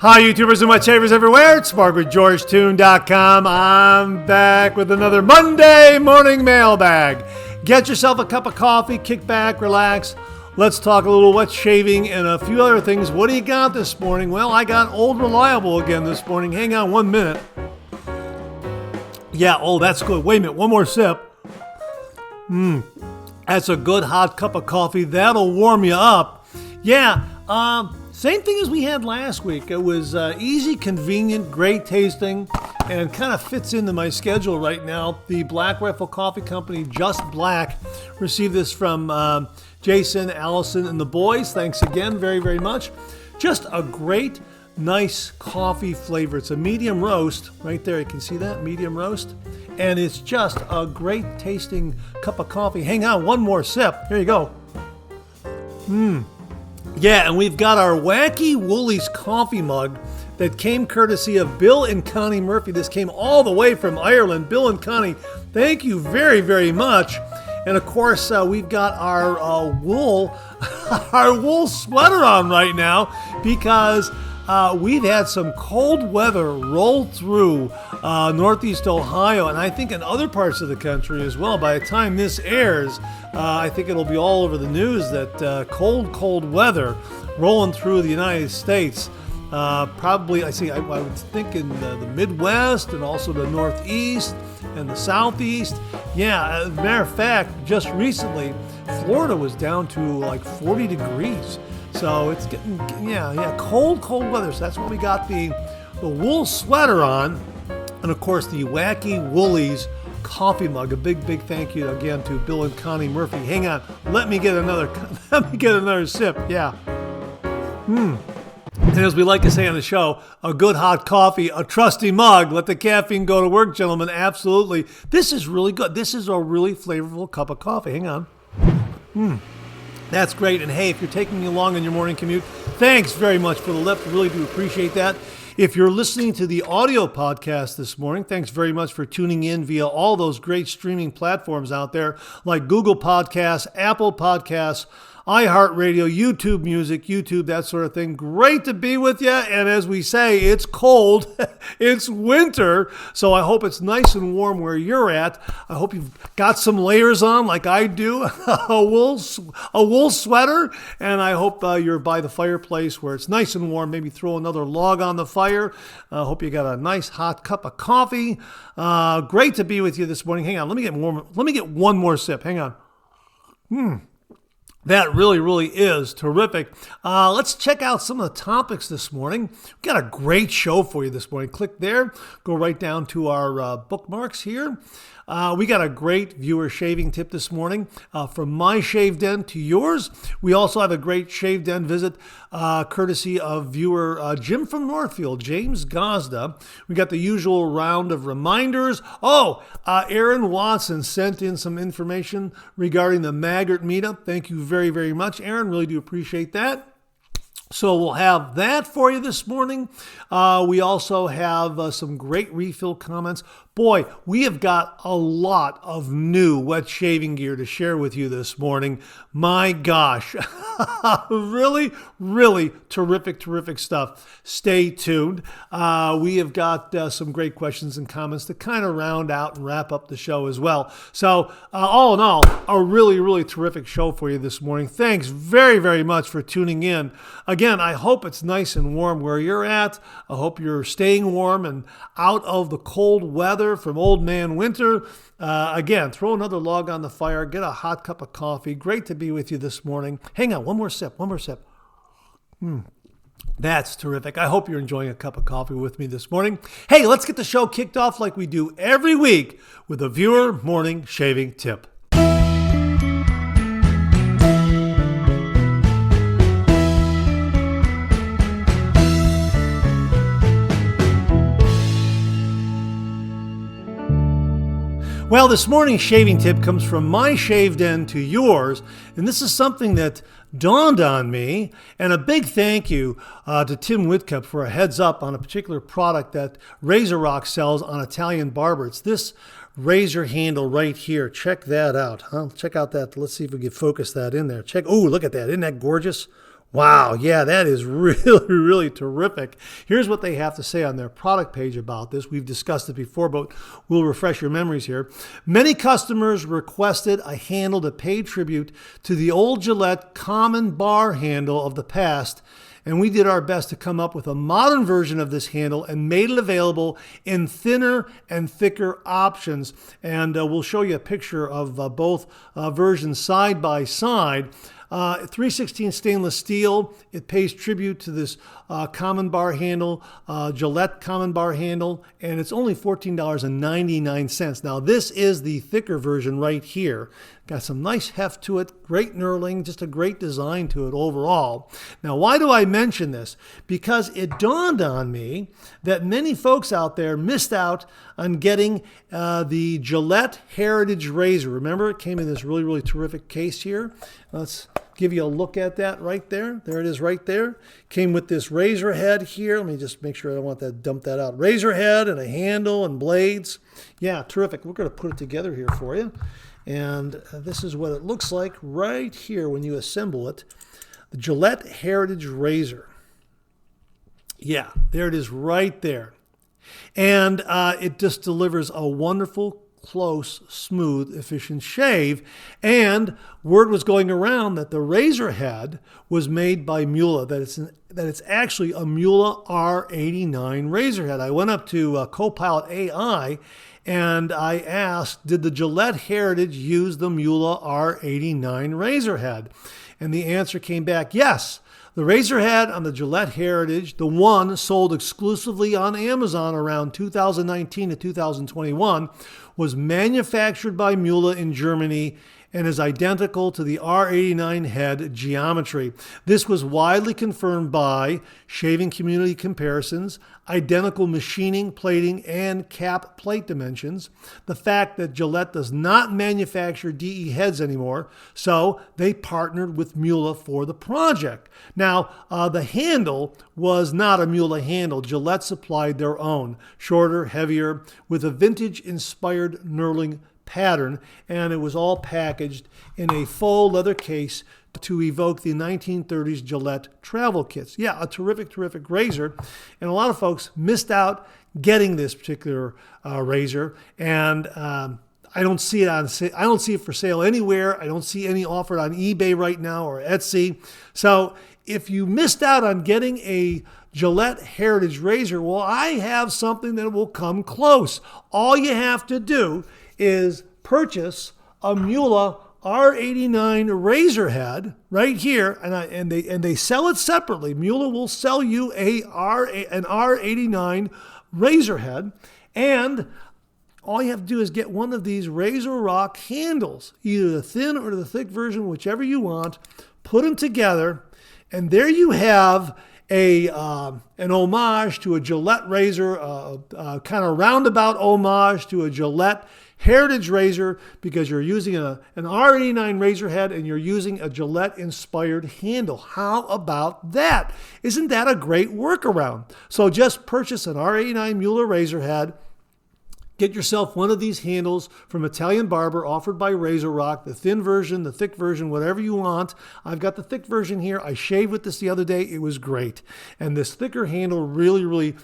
Hi, YouTubers and wet shavers everywhere. It's MargaretGeorgeTune.com. I'm back with another Monday Morning Mailbag. Get yourself a cup of coffee, kick back, relax. Let's talk a little wet shaving and a few other things. What do you got this morning? Well, I got Old Reliable again this morning. Hang on 1 minute. Yeah, oh, that's good. Wait a minute, one more sip. That's a good hot cup of coffee. That'll warm you up. Yeah, same thing as we had last week. It was easy, convenient, great tasting, and kind of fits into my schedule right now. The Black Rifle Coffee Company, Just Black, received this from Jason, Allison, and the boys. Thanks again very, very much. Just a great, nice coffee flavor. It's a medium roast. Right there, you can see that, medium roast. And it's just a great tasting cup of coffee. Hang on, one more sip. Here you go. Yeah, and we've got our Yaqi Woolies coffee mug that came courtesy of Bill and Connie Murphy. This came all the way from Ireland. Bill and Connie, thank you very, very much. And of course, we've got our wool, our wool sweater on right now because we've had some cold weather roll through Northeast Ohio, and I think in other parts of the country as well. By the time this airs, I think it'll be all over the news that cold weather rolling through the United States. Probably, I would think in the Midwest and also the Northeast and the Southeast. Yeah, as a matter of fact, just recently, Florida was down to like 40 degrees. So it's getting, cold weather. So that's why we got the wool sweater on. And of course, the Yaqi Woolies coffee mug. A big thank you again to Bill and Connie Murphy. Hang on, let me get another sip. Yeah. And as we like to say on the show, a good hot coffee, a trusty mug. Let the caffeine go to work, gentlemen. Absolutely. This is really good. This is a really flavorful cup of coffee. Hang on. That's great. And hey, if you're taking me along on your morning commute, thanks very much for the lift. Really do appreciate that. If you're listening to the audio podcast this morning, thanks very much for tuning in via all those great streaming platforms out there like Google Podcasts, Apple Podcasts, iHeartRadio, YouTube Music, YouTube, that sort of thing. Great to be with you. And as we say, it's cold. It's winter. So I hope it's nice and warm where you're at. I hope you've got some layers on like I do, a wool sweater. And I hope you're by the fireplace where it's nice and warm. Maybe throw another log on the fire. I hope you got a nice hot cup of coffee. Great to be with you this morning. Hang on. Let me get one more sip. Hang on. That really is terrific. Let's check out some of the topics this morning. We've got a great show for you this morning. Click there. Go right down to our bookmarks here. We got a great viewer shaving tip this morning from my shave den to yours. We also have a great shave den visit courtesy of viewer Jim from Northfield, James Gazda. We got the usual round of reminders. Aaron Watson sent in some information regarding the Maggard Meetup. Thank you very, very much, Aaron. Really do appreciate that. So we'll have that for you this morning. We also have some great refill comments. Boy, we have got a lot of new wet shaving gear to share with you this morning. My gosh, really terrific stuff. Stay tuned. We have got some great questions and comments to kind of round out and wrap up the show as well. So all in all, a really terrific show for you this morning. Thanks very, very much for tuning in. Again, I hope it's nice and warm where you're at. I hope you're staying warm and out of the cold weather from old man winter. Again, throw another log on the fire, get a hot cup of coffee. Great to be with you this morning. Hang on, one more sip. That's terrific. I hope you're enjoying a cup of coffee with me this morning. Hey, let's get the show kicked off like we do every week with a viewer morning shaving tip. Well, this morning's shaving tip comes from my shave den to yours, and this is something that dawned on me, and a big thank you to Tim Whitcup for a heads up on a particular product that Razor Rock sells on Italian Barber. It's this razor handle right here. Check that out. Check out that. Let's see if we can focus that in there. Oh, look at that. Isn't that gorgeous? Wow, yeah, that is really, really terrific. Here's what they have to say on their product page about this. We've discussed it before, but we'll refresh your memories here. Many customers requested a handle to pay tribute to the old Gillette common bar handle of the past, and we did our best to come up with a modern version of this handle and made it available in thinner and thicker options. And we'll show you a picture of both versions side by side. 316 stainless steel. It pays tribute to this common bar handle, Gillette common bar handle, and it's only $14.99. Now this is the thicker version right here. Got some nice heft to it, great knurling, just a great design to it overall. Now why do I mention this? Because it dawned on me that many folks out there missed out on getting the Gillette Heritage Razor. Remember, it came in this really, really terrific case here. Let's give you a look at that right there. There it is right there. Came with this razor head here. Let me just make sure I don't want that, dump that out. Razor head and a handle and blades. Yeah, terrific. We're going to put it together here for you. And this is what it looks like right here when you assemble it. The Gillette Heritage Razor. Yeah, there it is right there. And it just delivers a wonderful, close, smooth, efficient shave. And word was going around that the razor head was made by Mueller, that it's actually a Mueller R89 razor head. I went up to Copilot AI and I asked, did the Gillette Heritage use the Mueller R89 razor head? And the answer came back, yes. The razor head on the Gillette Heritage, the one sold exclusively on Amazon around 2019 to 2021, was manufactured by Mueller in Germany and is identical to the R89 head geometry. This was widely confirmed by shaving community comparisons, identical machining, plating, and cap plate dimensions, the fact that Gillette does not manufacture DE heads anymore, so they partnered with Mueller for the project. Now, the handle was not a Mueller handle. Gillette supplied their own, shorter, heavier, with a vintage-inspired knurling pattern, and it was all packaged in a faux leather case to evoke the 1930s Gillette travel kits. Yeah, a terrific, terrific razor, and a lot of folks missed out getting this particular razor, and I don't see it on sale. I don't see it for sale anywhere. I don't see any offered on eBay right now or Etsy. So if you missed out on getting a Gillette Heritage razor, well, I have something that will come close. All you have to do is purchase a Mueller R89 razor head right here, and they sell it separately. Mueller will sell you an R89 razor head, and all you have to do is get one of these Razor Rock handles, either the thin or the thick version, whichever you want. Put them together, and there you have an homage to a Gillette razor, kind of roundabout homage to a Gillette Heritage razor, because you're using an R89 razor head and you're using a Gillette-inspired handle. How about that? Isn't that a great workaround? So just purchase an R89 Mueller razor head. Get yourself one of these handles from Italian Barber, offered by Razor Rock, the thin version, the thick version, whatever you want. I've got the thick version here. I shaved with this the other day. It was great. And this thicker handle really, really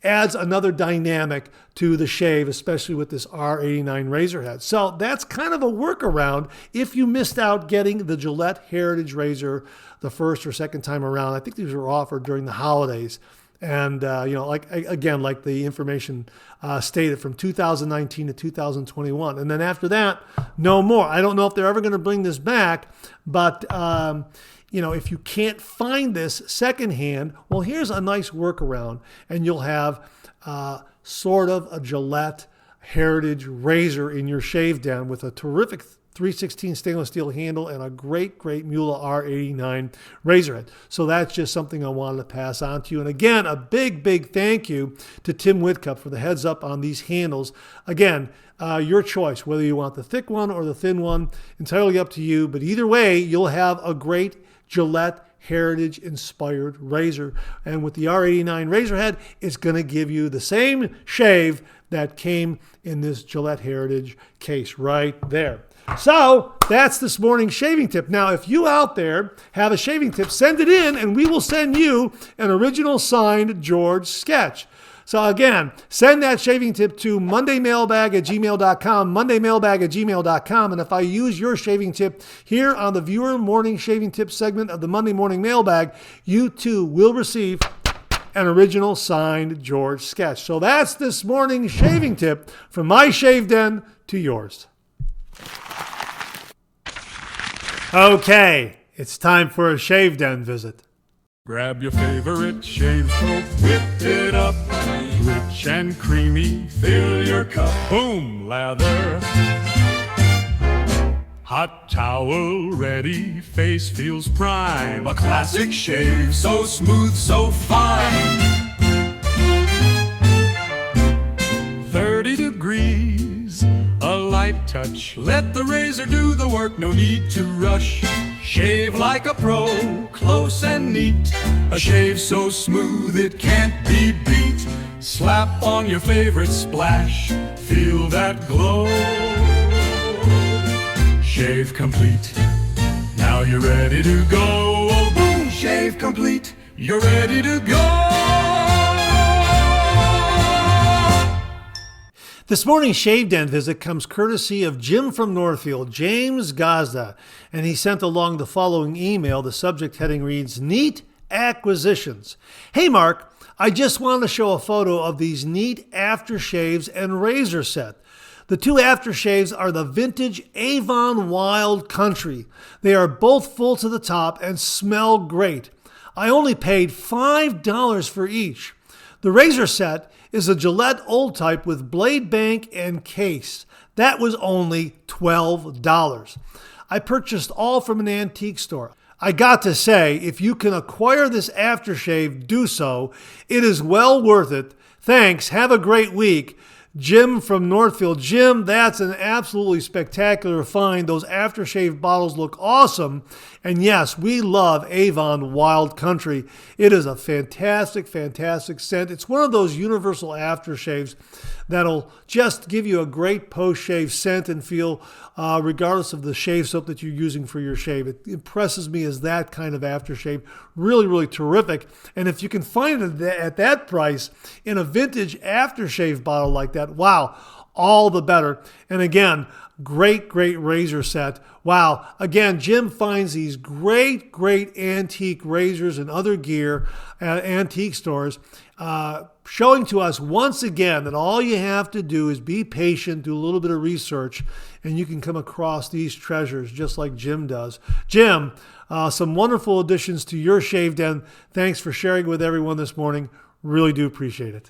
adds another dynamic to the shave, especially with this R89 razor head. So that's kind of a workaround if you missed out getting the Gillette Heritage razor the first or second time around. I think these were offered during the holidays. And, like the information stated, from 2019 to 2021. And then after that, no more. I don't know if they're ever going to bring this back, but, if you can't find this secondhand, well, here's a nice workaround, and you'll have sort of a Gillette Heritage razor in your shave down with a terrific 316 stainless steel handle and a great, great Mueller R89 razor head. So that's just something I wanted to pass on to you. And again, a big, big thank you to Tim Whitcup for the heads up on these handles. Again, your choice, whether you want the thick one or the thin one, entirely up to you. But either way, you'll have a great Gillette Heritage inspired razor. And with the R89 razor head, it's going to give you the same shave that came in this Gillette Heritage case right there. So that's this morning's shaving tip. Now, if you out there have a shaving tip, send it in and we will send you an original signed George sketch. So again, send that shaving tip to mondaymailbag@gmail.com, mondaymailbag@gmail.com. And if I use your shaving tip here on the viewer morning shaving tip segment of the Monday Morning Mailbag, you too will receive an original signed George sketch. So that's this morning's shaving tip, from my shave den to yours. Okay, it's time for a shave den visit. Grab your favorite shave soap, whip it up, rich and creamy, fill your cup, boom, lather. Hot towel ready, face feels prime, a classic shave, so smooth, so fine. 30 degrees, a light touch, let the razor do the work, no need to rush. Shave like a pro, close and neat, a shave so smooth it can't be beat. Slap on your favorite splash, feel that glow. Shave complete, now you're ready to go. Oh, boom, shave complete, you're ready to go. This morning's Shave Den visit comes courtesy of Jim from Northfield, James Gazda, and he sent along the following email. The subject heading reads, Neat Acquisitions. Hey Mark, I just wanted to show a photo of these neat aftershaves and razor set. The two aftershaves are the vintage Avon Wild Country. They are both full to the top and smell great. I only paid $5 for each. The razor set is a Gillette Old Type with blade bank and case. That was only $12. I purchased all from an antique store. I got to say, if you can acquire this aftershave, do so. It is well worth it. Thanks. Have a great week. Jim from Northfield. Jim, that's an absolutely spectacular find. Those aftershave bottles look awesome. And yes, we love Avon Wild Country. It is a fantastic, fantastic scent. It's one of those universal aftershaves that'll just give you a great post-shave scent and feel, regardless of the shave soap that you're using for your shave. It impresses me as that kind of aftershave. Really, really terrific. And if you can find it at that price in a vintage aftershave bottle like that, wow, all the better. And again, great, great razor set. Wow. Again, Jim finds these great, great antique razors and other gear at antique stores, showing to us once again that all you have to do is be patient, do a little bit of research, and you can come across these treasures just like Jim does. Jim, some wonderful additions to your shave den. Thanks for sharing with everyone this morning. Really do appreciate it.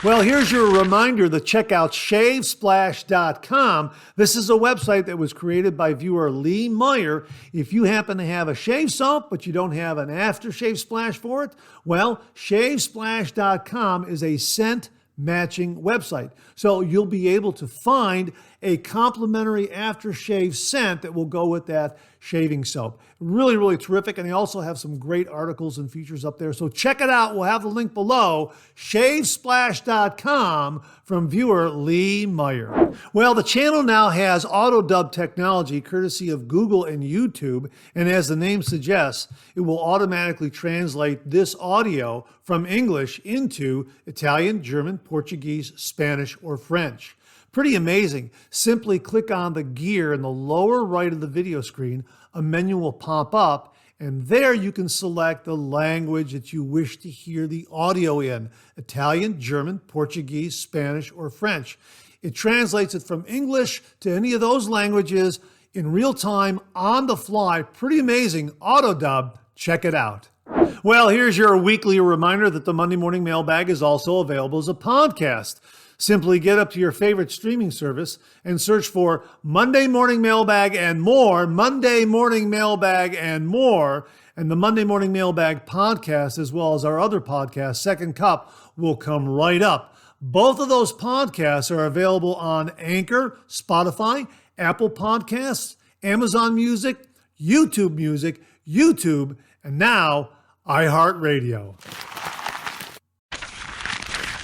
Well, here's your reminder to check out shavesplash.com. This is a website that was created by viewer Lee Meyer. If you happen to have a shave soap, but you don't have an aftershave splash for it, well, shavesplash.com is a scent matching website. So you'll be able to find a complimentary aftershave scent that will go with that shaving soap. Really, really terrific. And they also have some great articles and features up there. So check it out. We'll have the link below, shavesplash.com, from viewer Lee Meyer. Well, the channel now has auto dub technology courtesy of Google and YouTube. And as the name suggests, it will automatically translate this audio from English into Italian, German, Portuguese, Spanish, or French. Pretty amazing. Simply click on the gear in the lower right of the video screen. A menu will pop up, and there you can select the language that you wish to hear the audio in: Italian, German, Portuguese, Spanish, or French. It translates it from English to any of those languages in real time, on the fly. Pretty amazing. Auto dub. Check it out. Well, here's your weekly reminder that the Monday Morning Mailbag is also available as a podcast. Simply get up to your favorite streaming service and search for Monday Morning Mailbag and more, Monday Morning Mailbag and more, and the Monday Morning Mailbag podcast, as well as our other podcast, Second Cup, will come right up. Both of those podcasts are available on Anchor, Spotify, Apple Podcasts, Amazon Music, YouTube, and now iHeartRadio.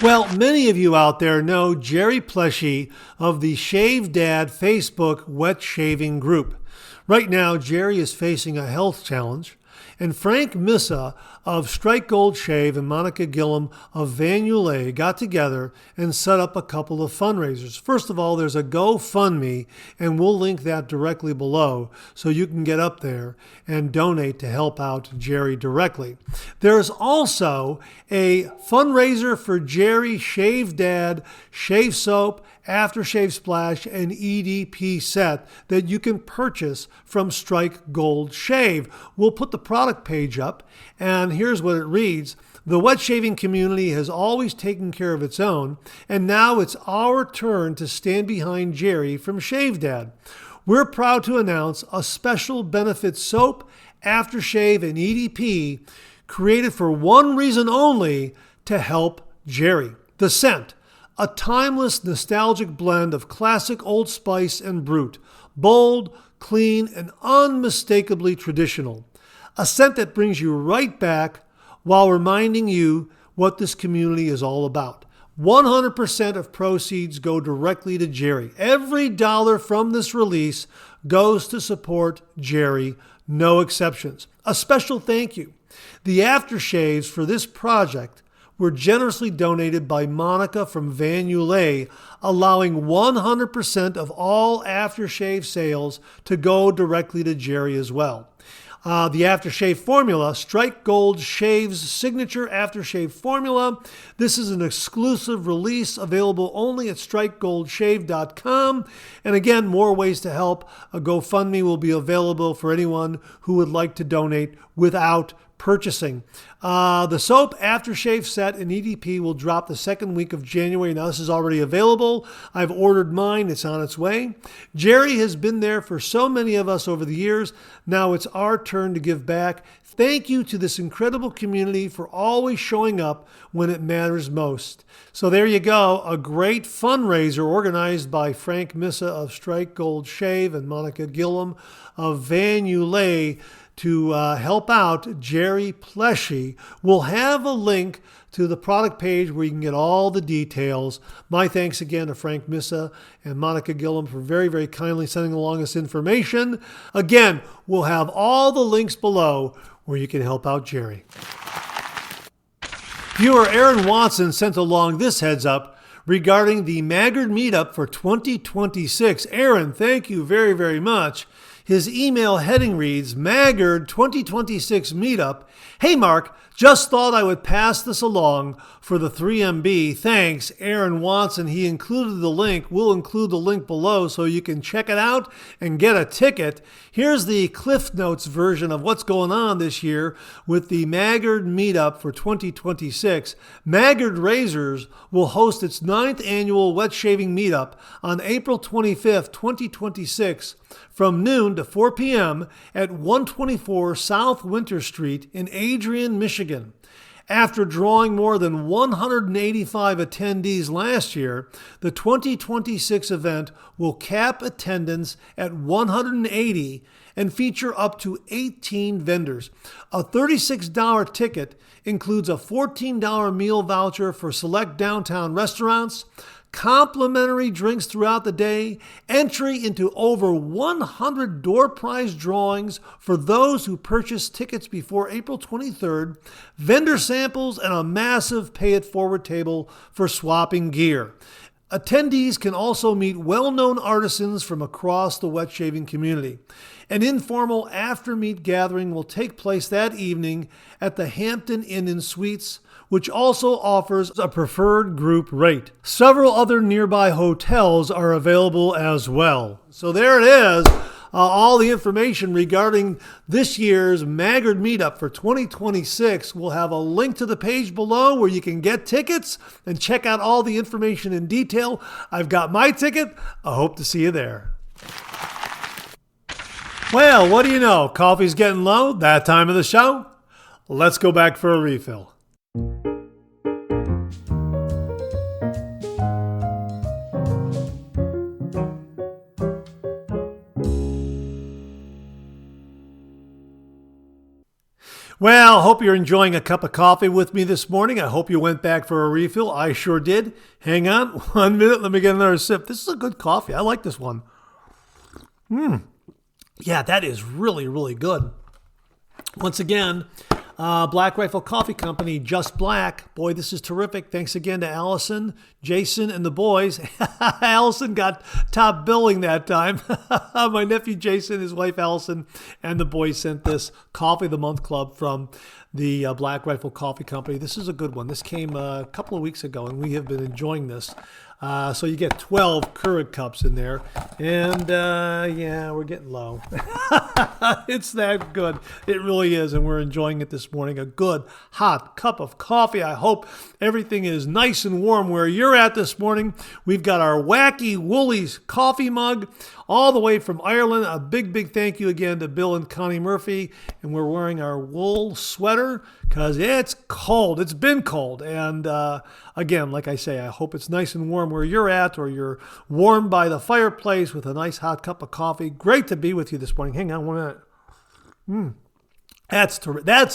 Well, many of you out there know Jerry Plesi of the Shave Dad Facebook wet shaving group. Right now, Jerry is facing a health challenge, and Frank Missa of Strike Gold Shave and Monica Gillum of Van Ulay got together and set up a couple of fundraisers. First of all, there's a GoFundMe, and we'll link that directly below so you can get up there and donate to help out Jerry directly. There's also a fundraiser for Jerry Shave Dad Shave Soap, Aftershave Splash, and EDP set that you can purchase from Strike Gold Shave. We'll put the product page up, and here's what it reads. The wet shaving community has always taken care of its own, and now it's our turn to stand behind Jerry from Shave Dad. We're proud to announce a special benefit soap, aftershave, and EDP created for one reason only, to help Jerry. The scent. A timeless, nostalgic blend of classic Old Spice and Brut. Bold, clean, and unmistakably traditional. A scent that brings you right back while reminding you what this community is all about. 100% of proceeds go directly to Jerry. Every dollar from this release goes to support Jerry, no exceptions. A special thank you. The aftershaves for this project were generously donated by Monica from Van Ulay, allowing 100% of all aftershave sales to go directly to Jerry as well. The aftershave formula, Strike Gold Shave's signature aftershave formula. This is an exclusive release available only at strikegoldshave.com. And again, more ways to help. A GoFundMe will be available for anyone who would like to donate without purchasing. The soap, aftershave set, and EDP will drop the second week of January. Now, this is already available. I've ordered mine. It's on its way. Jerry has been there for so many of us over the years. Now it's our turn to give back. Thank you to this incredible community for always showing up when it matters most. So there you go, a great fundraiser organized by Frank Missa of Strike Gold Shave and Monica Gillum of Van Ulay to help out Jerry Plesi. We'll have a link to the product page where you can get all the details. My thanks again to Frank Missa and Monica Gillum for very, very kindly sending along this information. Again, we'll have all the links below where you can help out Jerry. Viewer Aaron Watson sent along this heads up regarding the Maggard Meetup for 2026. Aaron, thank you very, very much. His email heading reads, Maggard 2026 Meetup. Hey Mark, just thought I would pass this along for the 3MB. Thanks, Aaron Watson. He included the link. We'll include the link below so you can check it out and get a ticket. Here's the Cliff Notes version of what's going on this year with the Maggard Meetup for 2026. Maggard Razors will host its 9th annual wet shaving meetup on April 25th, 2026 from noon to 4 p.m. at 124 South Winter Street in Adrian, Michigan. After drawing more than 185 attendees last year, the 2026 event will cap attendance at 180 and feature up to 18 vendors. A $36 ticket includes a $14 meal voucher for select downtown restaurants, complimentary drinks throughout the day, entry into over 100 door prize drawings for those who purchase tickets before April 23rd, vendor samples, and a massive pay-it-forward table for swapping gear. Attendees can also meet well-known artisans from across the wet shaving community. An informal after-meet gathering will take place that evening at the Hampton Inn and Suites, which also offers a preferred group rate. Several other nearby hotels are available as well. So there it is. All the information regarding this year's Maggard Meetup for 2026. We'll have a link to the page below where you can get tickets and check out all the information in detail. I've got my ticket. I hope to see you there. Well, what do you know? Coffee's getting low. That time of the show. Let's go back for a refill. Well, hope you're enjoying a cup of coffee with me this morning. I hope you went back for a refill. I sure did. Hang on 1 minute. Let me get another sip. This is a good coffee. I like this one. Yeah, that is really, really good. Once again, Black Rifle Coffee Company, Just Black. Boy, this is terrific. Thanks again to Allison, Jason, and the boys. Allison got top billing that time. My nephew Jason, his wife Allison, and the boys sent this Coffee of the Month Club from the Black Rifle Coffee Company. This is a good one. This came a couple of weeks ago, and we have been enjoying this. So you get 12 Keurig cups in there. And yeah, we're getting low. It's that good. It really is. And we're enjoying it this morning. A good hot cup of coffee. I hope everything is nice and warm where you're at this morning. We've got our Wacky Woolies coffee mug all the way from Ireland. A big, big thank you again to Bill and Connie Murphy. And we're wearing our wool sweater because it's cold. It's been cold. And again, like I say, I hope it's nice and warm where you're at, or you're warm by the fireplace with a nice hot cup of coffee. Great to be with you this morning. Hang on 1 minute. That's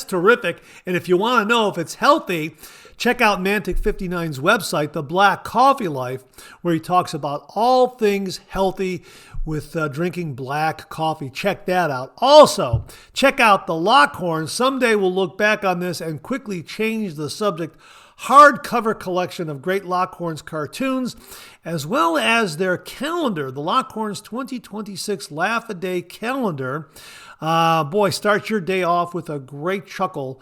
terrific. And if you want to know if it's healthy, check out Mantic 59's website, The Black Coffee Life, where he talks about all things healthy with drinking black coffee. Check that out. Also, check out the Lockhorn. Someday we'll look back on this and quickly change the subject. Hardcover collection of great Lockhorns cartoons, as well as their calendar, the Lockhorns 2026 Laugh-A-Day calendar. Boy, start your day off with a great chuckle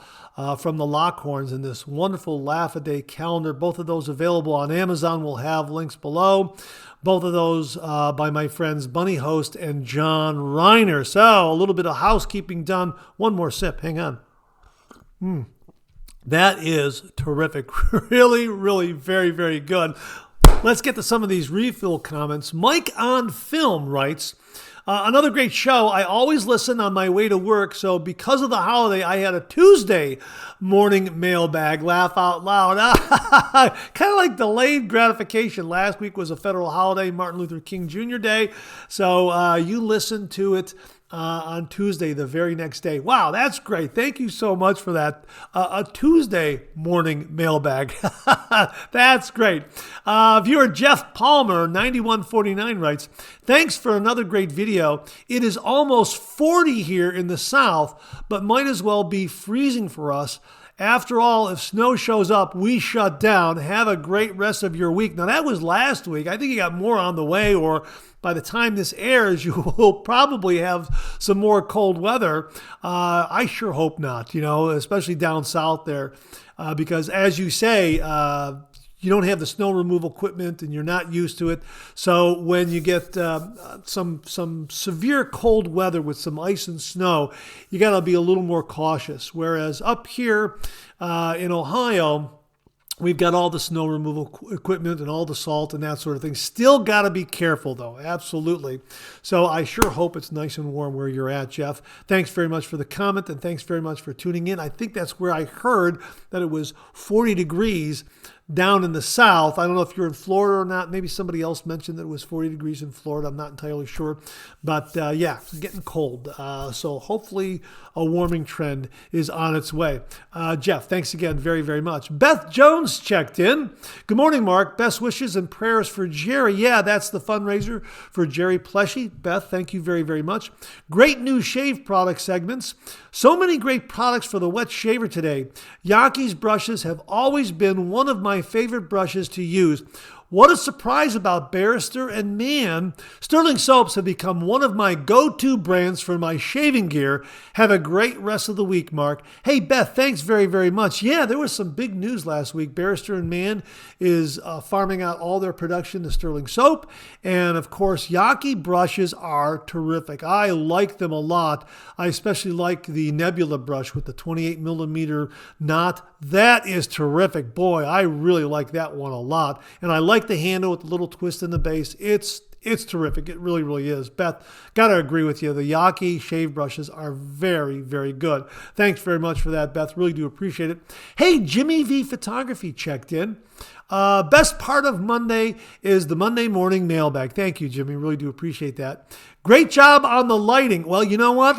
from the Lockhorns in this wonderful Laugh-A-Day calendar. Both of those available on Amazon. We'll have links below. Both of those by my friends Bunny Host and John Reiner. So a little bit of housekeeping done. One more sip. Hang on. That is terrific. Really, really very, very good. Let's get to some of these refill comments. Mike on Film writes, another great show. I always listen on my way to work, so because of the holiday, I had a Tuesday morning mailbag. Laugh out loud. Kind of like delayed gratification. Last week was a federal holiday, Martin Luther King Jr. Day, so you listened to it on Tuesday, the very next day. Wow, that's great. Thank you so much for that. A Tuesday morning mailbag. That's great. Viewer Jeff Palmer, 9149 writes, thanks for another great video. It is almost 40 here in the South, but might as well be freezing for us. After all, if snow shows up, we shut down. Have a great rest of your week. Now, that was last week. I think you got more on the way, or by the time this airs, you will probably have some more cold weather. I sure hope not, especially down south there, because as you say, you don't have the snow removal equipment and you're not used to it. So when you get some severe cold weather with some ice and snow, you got to be a little more cautious. Whereas up here in Ohio, we've got all the snow removal equipment and all the salt and that sort of thing. Still got to be careful, though. Absolutely. So I sure hope it's nice and warm where you're at, Jeff. Thanks very much for the comment, and thanks very much for tuning in. I think that's where I heard that it was 40 degrees down in the south. I don't know if you're in Florida or not. Maybe somebody else mentioned that it was 40 degrees in Florida. I'm not entirely sure. But yeah, it's getting cold. So hopefully a warming trend is on its way. Jeff, thanks again very, very much. Beth Jones checked in. Good morning, Mark. Best wishes and prayers for Jerry. Yeah, that's the fundraiser for Jerry Plesi. Beth, thank you very, very much. Great new shave product segments. So many great products for the wet shaver today. Yaqi's brushes have always been one of my favorite brushes to use. What a surprise about Barrister and Man. Sterling Soaps have become one of my go-to brands for my shaving gear. Have a great rest of the week, Mark. Hey, Beth, thanks very, very much. Yeah, there was some big news last week. Barrister and Man is farming out all their production to Sterling Soap. And, of course, Yaqi brushes are terrific. I like them a lot. I especially like the Nebula brush with the 28 millimeter knot. That is terrific. Boy, I really like that one a lot. And I like the handle with the little twist in the base. It's It's terrific. It really, really is. Beth, got to agree with you. The Yaqi shave brushes are very, very good. Thanks very much for that, Beth. Really do appreciate it. Hey, Jimmy V Photography checked in. Best part of Monday is the Monday morning mailbag. Thank you, Jimmy. Really do appreciate that. Great job on the lighting. Well, you know what?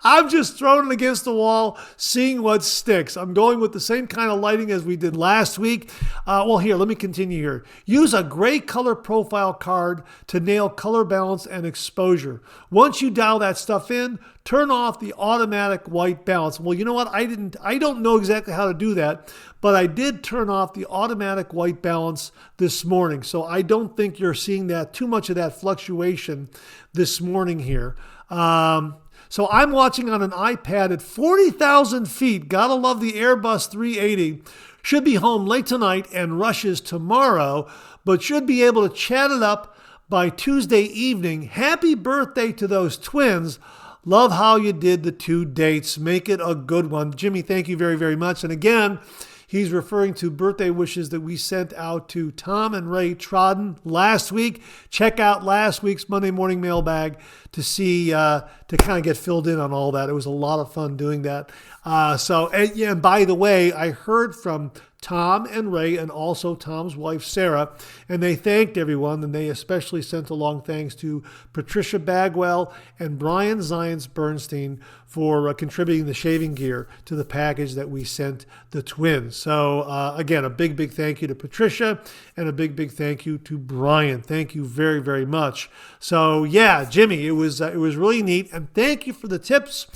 I'm just throwing it against the wall, seeing what sticks. I'm going with the same kind of lighting as we did last week. Well, here, let me continue here. Use a gray color profile card to nail color balance and exposure. Once you dial that stuff in, turn off the automatic white balance. Well, you know what? I don't know exactly how to do that, but I did turn off the automatic white balance this morning. So I don't think you're seeing that too much of that fluctuation this morning here. So I'm watching on an iPad at 40,000 feet. Gotta love the Airbus 380. Should be home late tonight and rushes tomorrow, but should be able to chat it up by Tuesday evening. Happy birthday to those twins. Love how you did the 2 dates. Make it a good one. Jimmy, thank you very, very much. And again, he's referring to birthday wishes that we sent out to Tom and Ray Trodden last week. Check out last week's Monday Morning Mailbag to see, to kind of get filled in on all that. It was a lot of fun doing that. And by the way, I heard from Tom and Ray and also Tom's wife, Sarah, and they thanked everyone, and they especially sent along thanks to Patricia Bagwell and Brian Zions Bernstein for contributing the shaving gear to the package that we sent the twins. So again, a big, big thank you to Patricia and a big, big thank you to Brian. Thank you very, very much. So yeah, Jimmy, it was really neat, and thank you for the tips.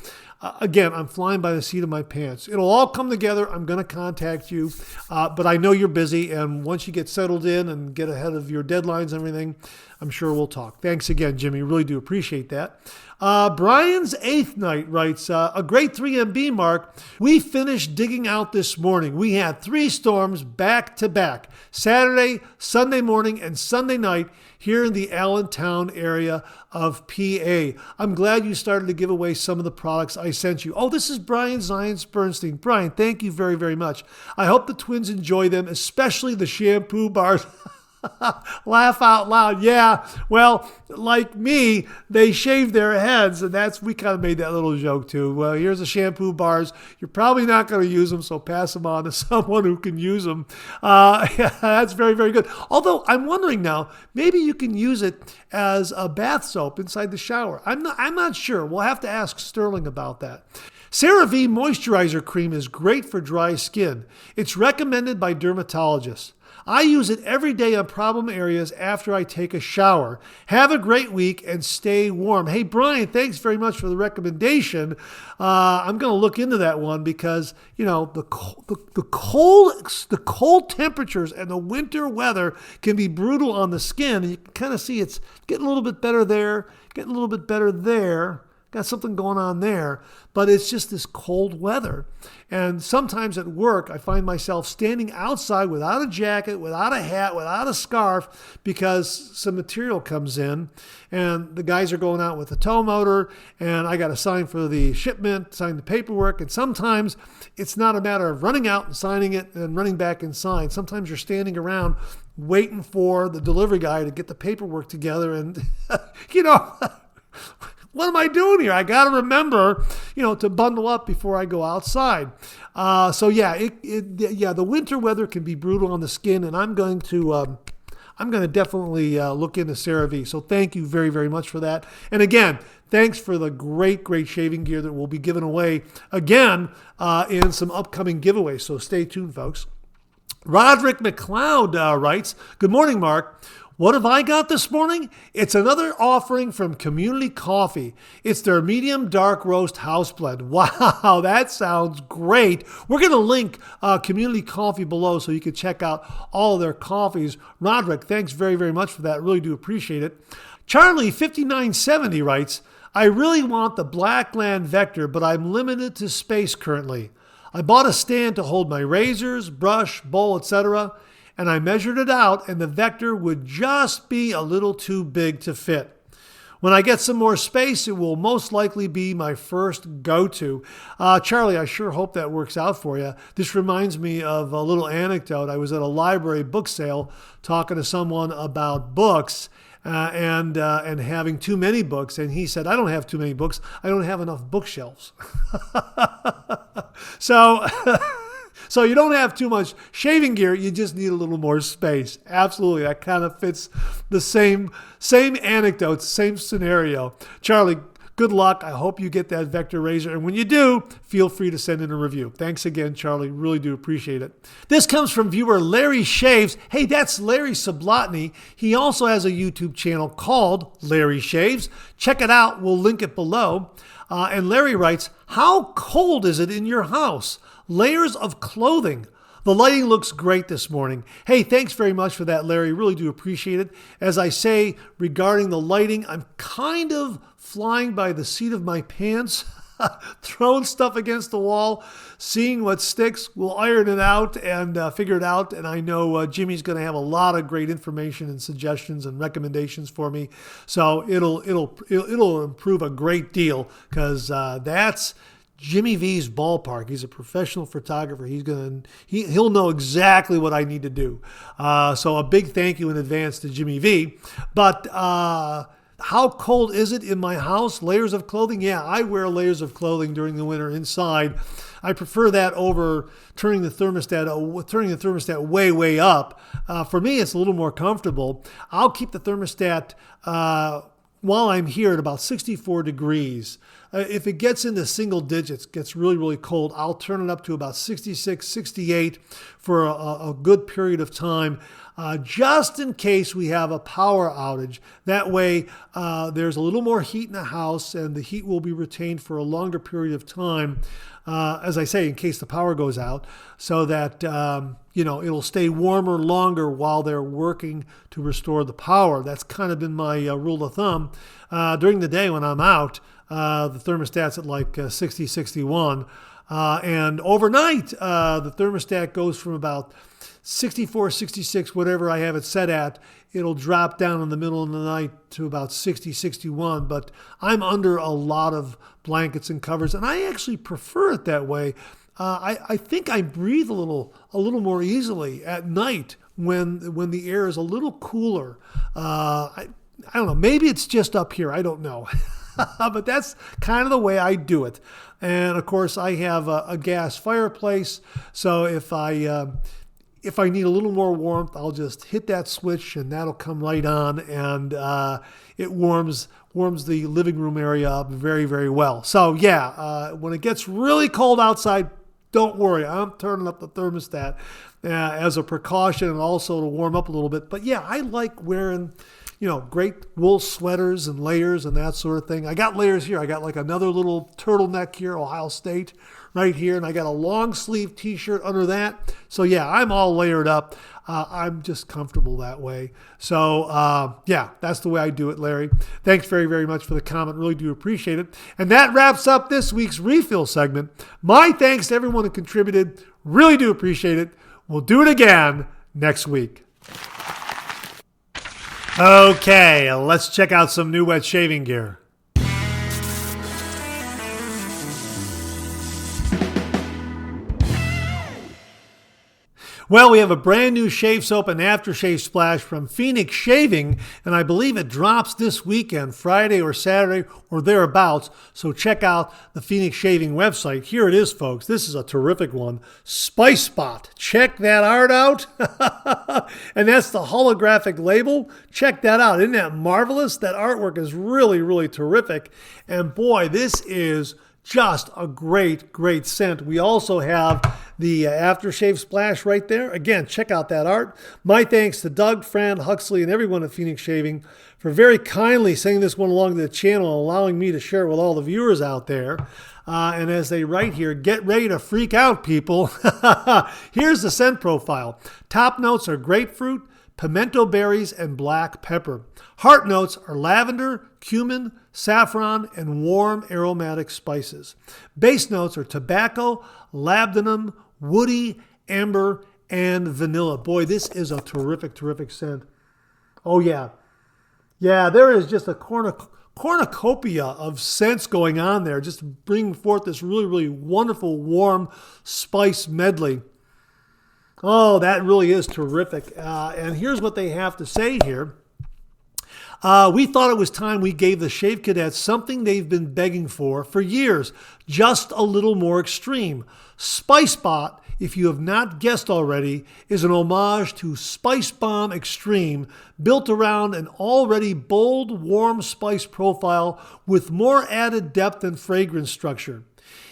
Again, I'm flying by the seat of my pants. It'll all come together. I'm going to contact you, but I know you're busy, and once you get settled in and get ahead of your deadlines and everything, I'm sure we'll talk. Thanks again, Jimmy. Really do appreciate that. Brian's 8th night writes, a great 3MB, Mark. We finished digging out this morning. We had 3 storms back to back, Saturday, Sunday morning, and Sunday night here in the Allentown area of PA. I'm glad you started to give away some of the products I sent you. Oh, this is Brian Zions Bernstein. Brian, thank you very, very much. I hope the twins enjoy them, especially the shampoo bars. Laugh out loud. Yeah, well, like me, they shave their heads, and we kind of made that little joke too. Well, here's the shampoo bars. You're probably not going to use them, so pass them on to someone who can use them. That's very, very good. Although I'm wondering now, maybe you can use it as a bath soap inside the shower. I'm not sure. We'll have to ask Sterling about that. CeraVe Moisturizer Cream is great for dry skin. It's recommended by dermatologists. I use it every day on problem areas after I take a shower. Have a great week and stay warm. Hey, Brian, thanks very much for the recommendation. I'm going to look into that one because, you know, the cold temperatures and the winter weather can be brutal on the skin. And you can kind of see it's getting a little bit better there, getting a little bit better there. Got something going on there, but it's just this cold weather. And sometimes at work, I find myself standing outside without a jacket, without a hat, without a scarf, because some material comes in and the guys are going out with a tow motor and I got to sign for the shipment, sign the paperwork. And sometimes it's not a matter of running out and signing it and running back and sign. Sometimes you're standing around waiting for the delivery guy to get the paperwork together and, you know, what am I doing here? I got to remember, you know, to bundle up before I go outside. So yeah, the winter weather can be brutal on the skin, and I'm going to definitely look into CeraVe. So thank you very, very much for that. And again, thanks for the great, great shaving gear that will be given away again in some upcoming giveaways. So stay tuned, folks. Roderick McLeod writes, "Good morning, Mark. What have I got this morning? It's another offering from Community Coffee. It's their medium dark roast house blend. Wow, that sounds great. We're going to link Community Coffee below so you can check out all of their coffees. Roderick, thanks very, very much for that. Really do appreciate it. Charlie 5970 writes, I really want the Blackland Vector, but I'm limited to space currently. I bought a stand to hold my razors, brush, bowl, etc., and I measured it out, and the Vector would just be a little too big to fit. When I get some more space, it will most likely be my first go-to. Charlie, I sure hope that works out for you. This reminds me of a little anecdote. I was at a library book sale talking to someone about books and having too many books. And he said, I don't have too many books. I don't have enough bookshelves. So... So you don't have too much shaving gear, you just need a little more space. Absolutely, that kind of fits the same anecdote, same scenario. Charlie, good luck. I hope you get that Vector razor. And when you do, feel free to send in a review. Thanks again, Charlie. Really do appreciate it. This comes from viewer Larry Shaves. Hey, that's Larry Sublotny. He also has a YouTube channel called Larry Shaves. Check it out. We'll link it below. And Larry writes, how cold is it in your house? Layers of clothing. The lighting looks great this morning. Hey, thanks very much for that, Larry. Really do appreciate it. As I say, regarding the lighting, I'm kind of flying by the seat of my pants, throwing stuff against the wall, seeing what sticks. We'll iron it out and figure it out. And I know Jimmy's going to have a lot of great information and suggestions and recommendations for me. So it'll improve a great deal because that's Jimmy V's ballpark. He's a professional photographer. He'll know exactly what I need to do. So a big thank you in advance to Jimmy V. But how cold is it in my house? Layers of clothing? Yeah, I wear layers of clothing during the winter inside. I prefer that over turning the thermostat way up. For me, it's a little more comfortable. I'll keep the thermostat while I'm here at about 64 degrees. If it gets into single digits, gets really cold, I'll turn it up to about 66, 68 for a good period of time, just in case we have a power outage. That way, there's a little more heat in the house, and the heat will be retained for a longer period of time, as I say, in case the power goes out, so that it'll stay warmer longer while they're working to restore the power. That's kind of been my rule of thumb. During the day when I'm out, the thermostat's at like 60, 61. And overnight, the thermostat goes from about 64, 66, whatever I have it set at. It'll drop down in the middle of the night to about 60, 61. But I'm under a lot of blankets and covers, and I actually prefer it that way. I think I breathe a little more easily at night when the air is a little cooler. I don't know. Maybe it's just up here. I don't know. But that's kind of the way I do it. And of course, I have a gas fireplace. So if I need a little more warmth, I'll just hit that switch and that'll come right on. And it warms the living room area up very well. So yeah, when it gets really cold outside, don't worry. I'm turning up the thermostat as a precaution and also to warm up a little bit. But yeah, I like wearing great wool sweaters and layers and that sort of thing. I got layers here. I got like another little turtleneck here, Ohio State, right here. And I got a long sleeve t-shirt under that. So yeah, I'm all layered up. I'm just comfortable that way. So yeah, that's the way I do it, Larry. Thanks very much for the comment. Really do appreciate it. And that wraps up this week's refill segment. My thanks to everyone who contributed. Really do appreciate it. We'll do it again next week. Okay, let's check out some new wet shaving gear. Well, we have a brand new shave soap and aftershave splash from Phoenix Shaving, and I believe it drops this weekend, Friday or Saturday or thereabouts. So check out the Phoenix Shaving website. Here it is, folks. This is a terrific one. Spice Spot. Check that art out. And that's the holographic label. Check that out. Isn't that marvelous? That artwork is really terrific. And boy, this is just a great scent. We also have the aftershave splash right there. Again, check out that art. My thanks to Doug, Fran, Huxley, and everyone at Phoenix Shaving for very kindly sending this one along to the channel and allowing me to share it with all the viewers out there. And as they write here, get ready to freak out, people. Here's the scent profile. Top notes are grapefruit, pimento berries, and black pepper. Heart notes are lavender, cumin, saffron, and warm aromatic spices. Base notes are tobacco, labdanum, woody, amber, and vanilla. Boy, this is a terrific scent. Oh yeah. Yeah, there is just a cornucopia of scents going on there, just bringing forth this really, really wonderful, warm spice medley. Oh, that really is terrific. And here's what they have to say here. We thought it was time we gave the Shave Cadets something they've been begging for years, just a little more extreme. Spice Bot, if you have not guessed already, is an homage to Spice Balm Extreme, built around an already bold, warm spice profile with more added depth and fragrance structure.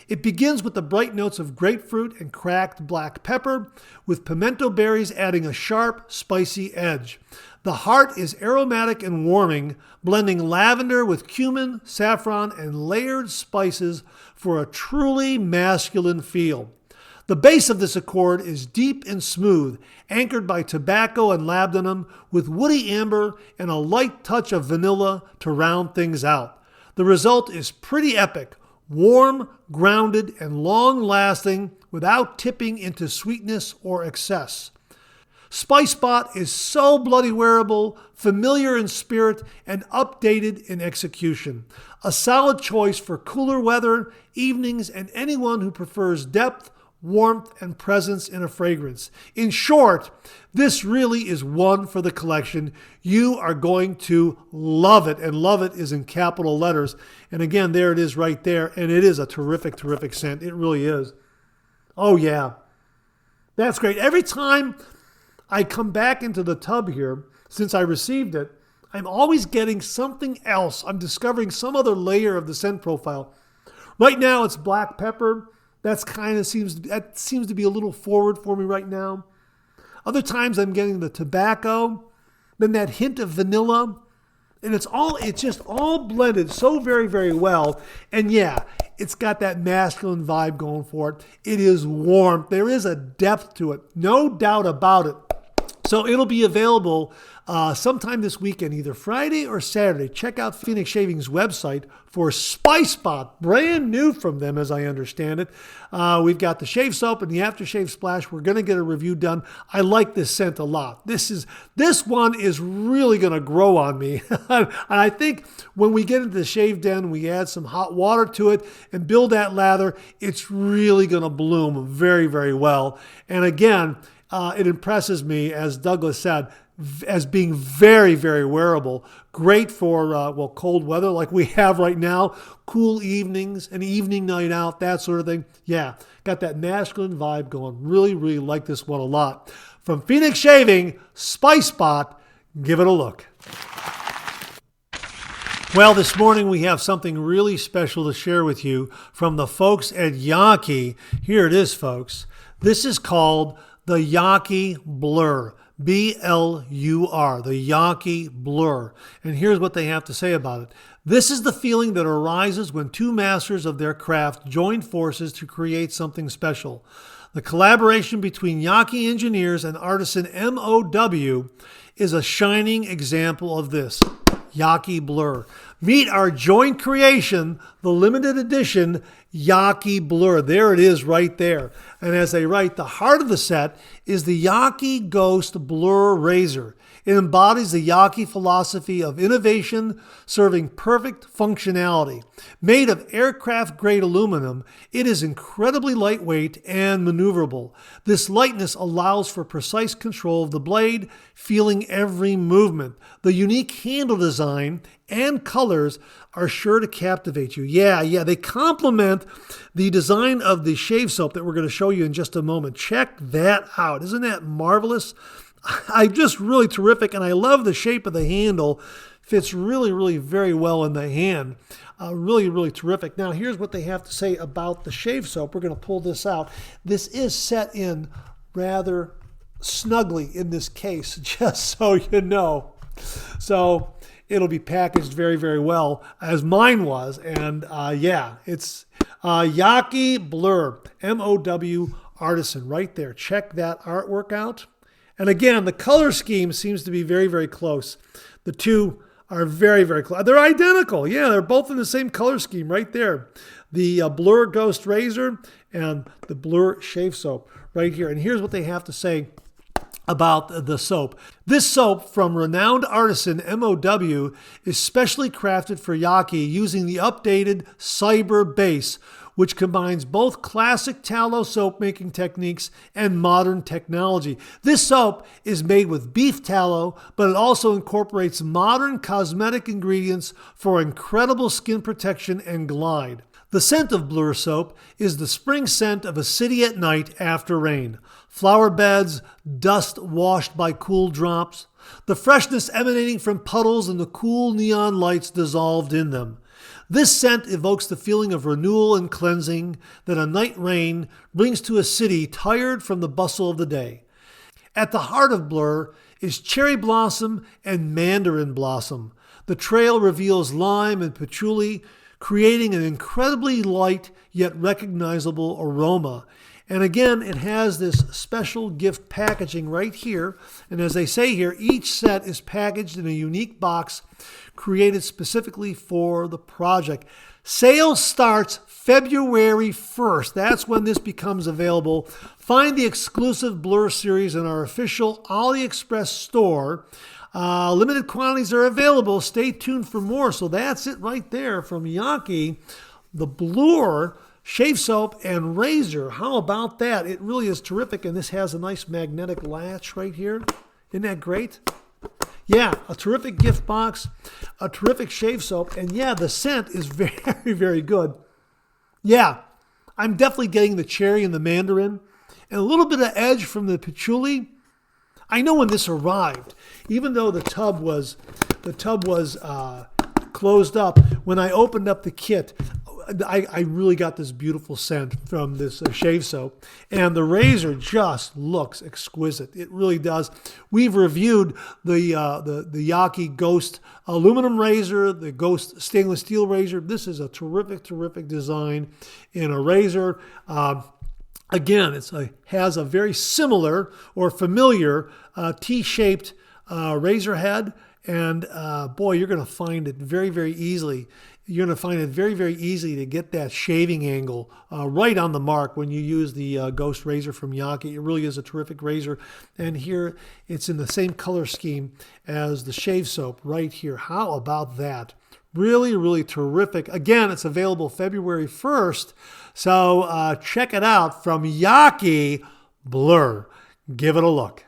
It begins with the bright notes of grapefruit and cracked black pepper, with pimento berries adding a sharp, spicy edge. The heart is aromatic and warming, blending lavender with cumin, saffron, and layered spices for a truly masculine feel. The base of this accord is deep and smooth, anchored by tobacco and labdanum, with woody amber and a light touch of vanilla to round things out. The result is pretty epic, warm, grounded, and long-lasting without tipping into sweetness or excess. Spice Bot is so bloody wearable, familiar in spirit, and updated in execution. A solid choice for cooler weather, evenings, and anyone who prefers depth, warmth, and presence in a fragrance. In short, this really is one for the collection. You are going to love it, and love it is in capital letters. And again, there it is right there, and it is a terrific, terrific scent. It really is. Oh yeah, that's great. Every time I come back into the tub here, since I received it, I'm always getting something else. I'm discovering some other layer of the scent profile. Right now it's black pepper. That seems to be a little forward for me right now. Other times I'm getting the tobacco, then that hint of vanilla, and it's just all blended so very, very well. And yeah, it's got that masculine vibe going for it. It is warm. There is a depth to it, no doubt about it. So it'll be available sometime this weekend, either Friday or Saturday. Check out Phoenix Shaving's website for Spice Bot, brand new from them as I understand it. We've got the shave soap and the aftershave splash. We're going to get a review done. I like this scent a lot. This one is really going to grow on me. And I think when we get into the shave den, we add some hot water to it and build that lather, it's really going to bloom very, very well. And again, it impresses me, as Douglas said, as being very, very wearable. Great for, cold weather like we have right now, cool evenings, an evening night out, that sort of thing. Yeah, got that masculine vibe going. Really, really like this one a lot. From Phoenix Shaving, Spice Bot, give it a look. Well, this morning we have something really special to share with you from the folks at Yaqi. Here it is, folks. This is called the Yaqi Blur, B-L-U-R, the Yaqi Blur. And here's what they have to say about it. This is the feeling that arises when two masters of their craft join forces to create something special. The collaboration between Yaqi engineers and artisan MOW is a shining example of this. Yaqi Blur. Meet our joint creation, the limited edition Yaqi Blur. There it is right there. And as they write, the heart of the set is the Yaqi Ghost Blur Razor. It embodies the Yaqi philosophy of innovation, serving perfect functionality. Made of aircraft-grade aluminum, it is incredibly lightweight and maneuverable. This lightness allows for precise control of the blade, feeling every movement. The unique handle design and colors are sure to captivate you. Yeah, they complement the design of the shave soap that we're going to show you in just a moment. Check that out. Isn't that marvelous? I'm just really terrific, and I love the shape of the handle. Fits really, really very well in the hand. Really, really terrific. Now, here's what they have to say about the shave soap. We're going to pull this out. This is set in rather snugly in this case, just so you know. So it'll be packaged very, very well, as mine was. And it's Yaqi Blur, M-O-W Artisan, right there. Check that artwork out. And again, the color scheme seems to be very, very close. The two are very, very close. They're identical. Yeah, they're both in the same color scheme right there. The Blur Ghost Razor and the Blur Shave Soap right here. And here's what they have to say about the soap. This soap from renowned artisan MOW is specially crafted for Yaqi using the updated Cyber base, which combines both classic tallow soap making techniques and modern technology. This soap is made with beef tallow, but it also incorporates modern cosmetic ingredients for incredible skin protection and glide. The scent of Blur soap is the spring scent of a city at night after rain. Flower beds, dust washed by cool drops, the freshness emanating from puddles and the cool neon lights dissolved in them. This scent evokes the feeling of renewal and cleansing that a night rain brings to a city tired from the bustle of the day. At the heart of Blur is cherry blossom and mandarin blossom. The trail reveals lime and patchouli, creating an incredibly light yet recognizable aroma. And again, it has this special gift packaging right here. And as they say here, each set is packaged in a unique box created specifically for the project. Sales starts February 1st. That's when this becomes available. Find the exclusive Blur series in our official AliExpress store. Limited quantities are available. Stay tuned for more. So that's it right there from Yaqi, the Blur shave soap and razor. How about that? It really is terrific. And this has a nice magnetic latch right here. Isn't that great? Yeah, a terrific gift box, a terrific shave soap. And yeah, the scent is very, very good. Yeah, I'm definitely getting the cherry and the mandarin and a little bit of edge from the patchouli. I know when this arrived, even though the tub was closed up, when I opened up the kit, I really got this beautiful scent from this shave soap. And the razor just looks exquisite. It really does. We've reviewed the Yaqi Ghost aluminum razor, the Ghost stainless steel razor. This is a terrific, terrific design in a razor. Again, it has a very similar or familiar T-shaped razor head. And boy, you're going to find it very, very easily. You're going to find it very, very easy to get that shaving angle right on the mark when you use the Ghost razor from Yaqi. It really is a terrific razor. And here it's in the same color scheme as the shave soap right here. How about that? Really, really terrific. Again, it's available February 1st. So check it out from Yaqi Blur. Give it a look.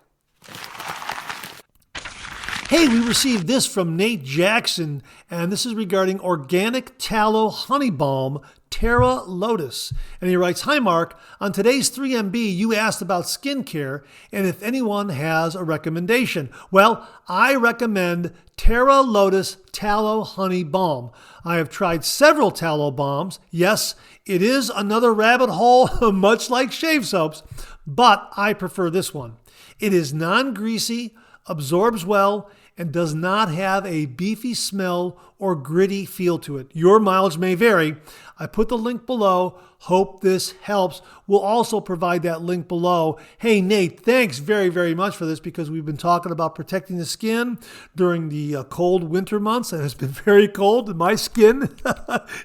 Hey, we received this from Nate Jackson, and this is regarding organic tallow honey balm, Terra Lotus. And he writes, "Hi Mark, on today's 3MB you asked about skincare and if anyone has a recommendation. Well, I recommend Terra Lotus Tallow Honey Balm. I have tried several tallow balms. Yes, it is another rabbit hole, much like shave soaps, but I prefer this one. It is non-greasy, absorbs well, and does not have a beefy smell or gritty feel to it. Your mileage may vary. I put the link below. Hope this helps. We'll also provide that link below. Hey, Nate, thanks very, very much for this because we've been talking about protecting the skin during the cold winter months, and it's been very cold, and my skin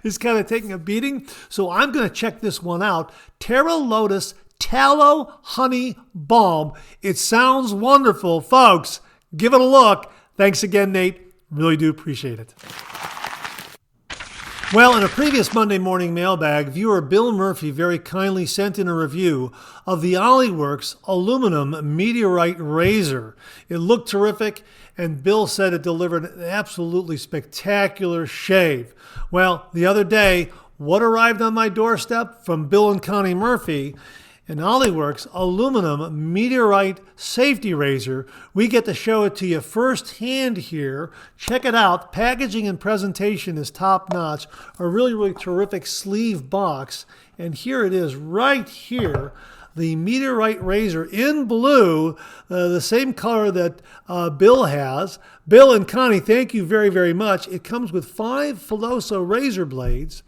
is kind of taking a beating. So I'm going to check this one out. Terra Lotus Tallow Honey Balm. It sounds wonderful, folks. Give it a look. Thanks again, Nate. Really do appreciate it. Well, in a previous Monday Morning Mailbag, viewer Bill Murphy very kindly sent in a review of the Oliworks aluminum meteorite razor. It looked terrific, and Bill said it delivered an absolutely spectacular shave. Well, the other day, what arrived on my doorstep from Bill and Connie Murphy? An Oliworks aluminum meteorite safety razor. We get to show it to you firsthand here. Check it out. Packaging and presentation is top notch. A really, really terrific sleeve box. And here it is right here. The meteorite razor in blue, the same color that Bill has. Bill and Connie, thank you very, very much. It comes with 5 Filoso razor blades,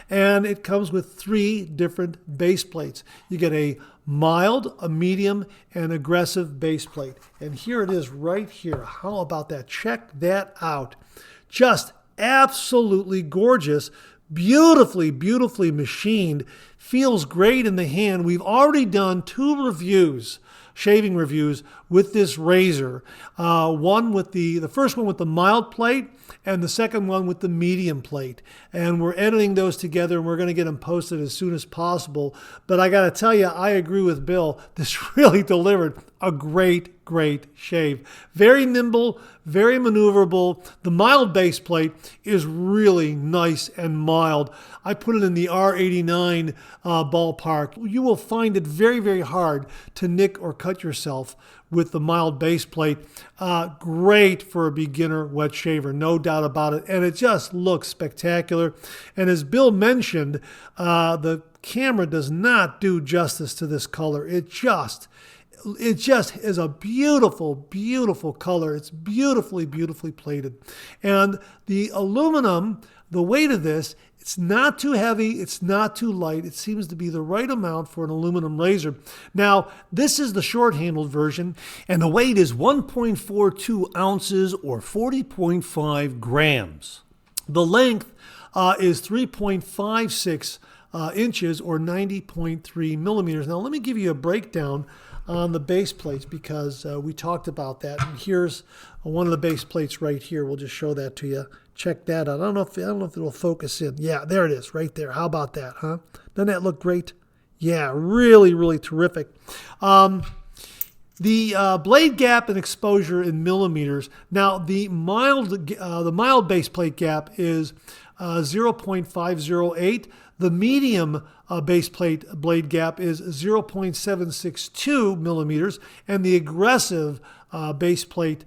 and it comes with 3 different base plates. You get a mild, a medium, and aggressive base plate. And here it is right here. How about that? Check that out. Just absolutely gorgeous. Beautifully, beautifully machined. Feels great in the hand. We've already done 2 reviews shaving reviews with this razor. One with the first one with the mild plate and the second one with the medium plate. And we're editing those together and we're going to get them posted as soon as possible. But I got to tell you, I agree with Bill. This really delivered a great shave. Very nimble, very maneuverable. The mild base plate is really nice and mild. I put it in the R89 ballpark. You will find it very hard to nick or cut yourself with the mild base plate. Great for a beginner wet shaver, no doubt about it. And it just looks spectacular. And as Bill mentioned, the camera does not do justice to this color. It just is a beautiful color. It's beautifully plated. And the aluminum, the weight of this, it's not too heavy, it's not too light. It seems to be the right amount for an aluminum razor. Now, this is the short-handled version, and the weight is 1.42 ounces or 40.5 grams. The length is 3.56 inches or 90.3 millimeters. Now, let me give you a breakdown on the base plates because we talked about that. And here's one of the base plates right here. We'll just show that to you. Check that out. I don't know if it'll focus in. Yeah, there it is right there. How about that, huh? Doesn't that look great? Yeah, really terrific. The blade gap and exposure in millimeters. Now, the mild base plate gap is 0.508. The medium base plate blade gap is 0.762 millimeters, and the aggressive base plate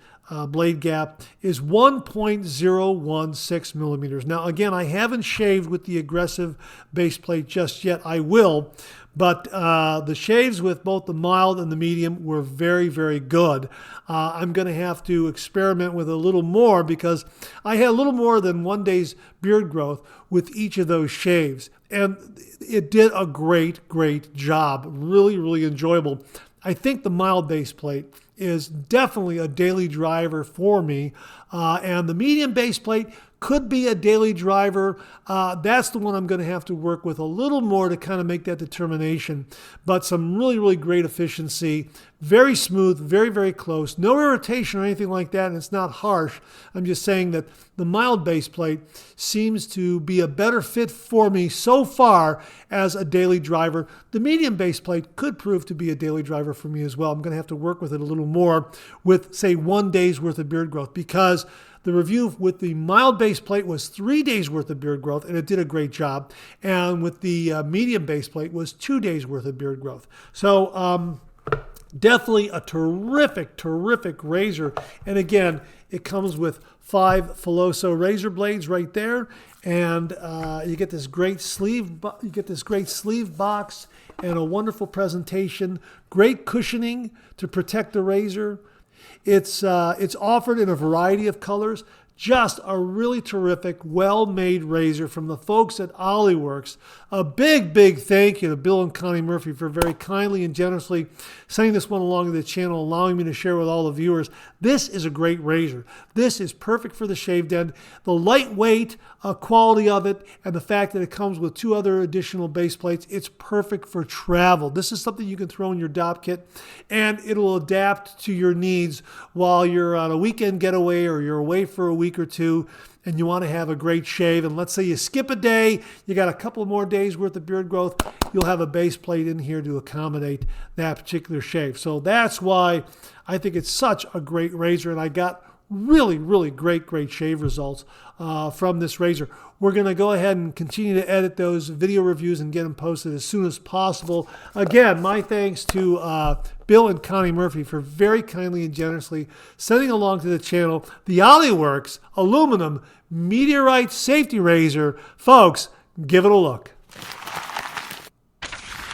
blade gap is 1.016 millimeters. Now, again, I haven't shaved with the aggressive base plate just yet. I will, but the shaves with both the mild and the medium were very good. I'm going to have to experiment with a little more because I had a little more than 1 day's beard growth with each of those shaves. And it did a great job. Really enjoyable. I think the mild base plate is definitely a daily driver for me. And the medium base plate could be a daily driver. That's the one I'm going to have to work with a little more to kind of make that determination. But some really great efficiency. Very smooth, very close. No irritation or anything like that, and it's not harsh. I'm just saying that the mild base plate seems to be a better fit for me so far as a daily driver. The medium base plate could prove to be a daily driver for me as well. I'm going to have to work with it a little more with, say, 1 day's worth of beard growth because the review with the mild base plate was 3 days worth of beard growth, and it did a great job. And with the medium base plate was 2 days worth of beard growth. So definitely a terrific razor. And again, it comes with 5 Filoso razor blades right there, and you get this great sleeve. You get this great sleeve box and a wonderful presentation. Great cushioning to protect the razor. It's offered in a variety of colors. Just a really terrific, well-made razor from the folks at Oliworks. A big thank you to Bill and Connie Murphy for very kindly and generously sending this one along to the channel, allowing me to share with all the viewers. This is a great razor. This is perfect for the shaved end. The lightweight quality of it and the fact that it comes with 2 other additional base plates, it's perfect for travel. This is something you can throw in your DOP kit and it'll adapt to your needs while you're on a weekend getaway or you're away for a week or two and you want to have a great shave. And let's say you skip a day, you got a couple more days worth of beard growth, you'll have a base plate in here to accommodate that particular shave. So that's why I think it's such a great razor, and I got really great shave results from this razor. We're going to go ahead and continue to edit those video reviews and get them posted as soon as possible. Again, my thanks to Bill and Connie Murphy for very kindly and generously sending along to the channel the Oliworks aluminum meteorite safety razor. Folks, give it a look.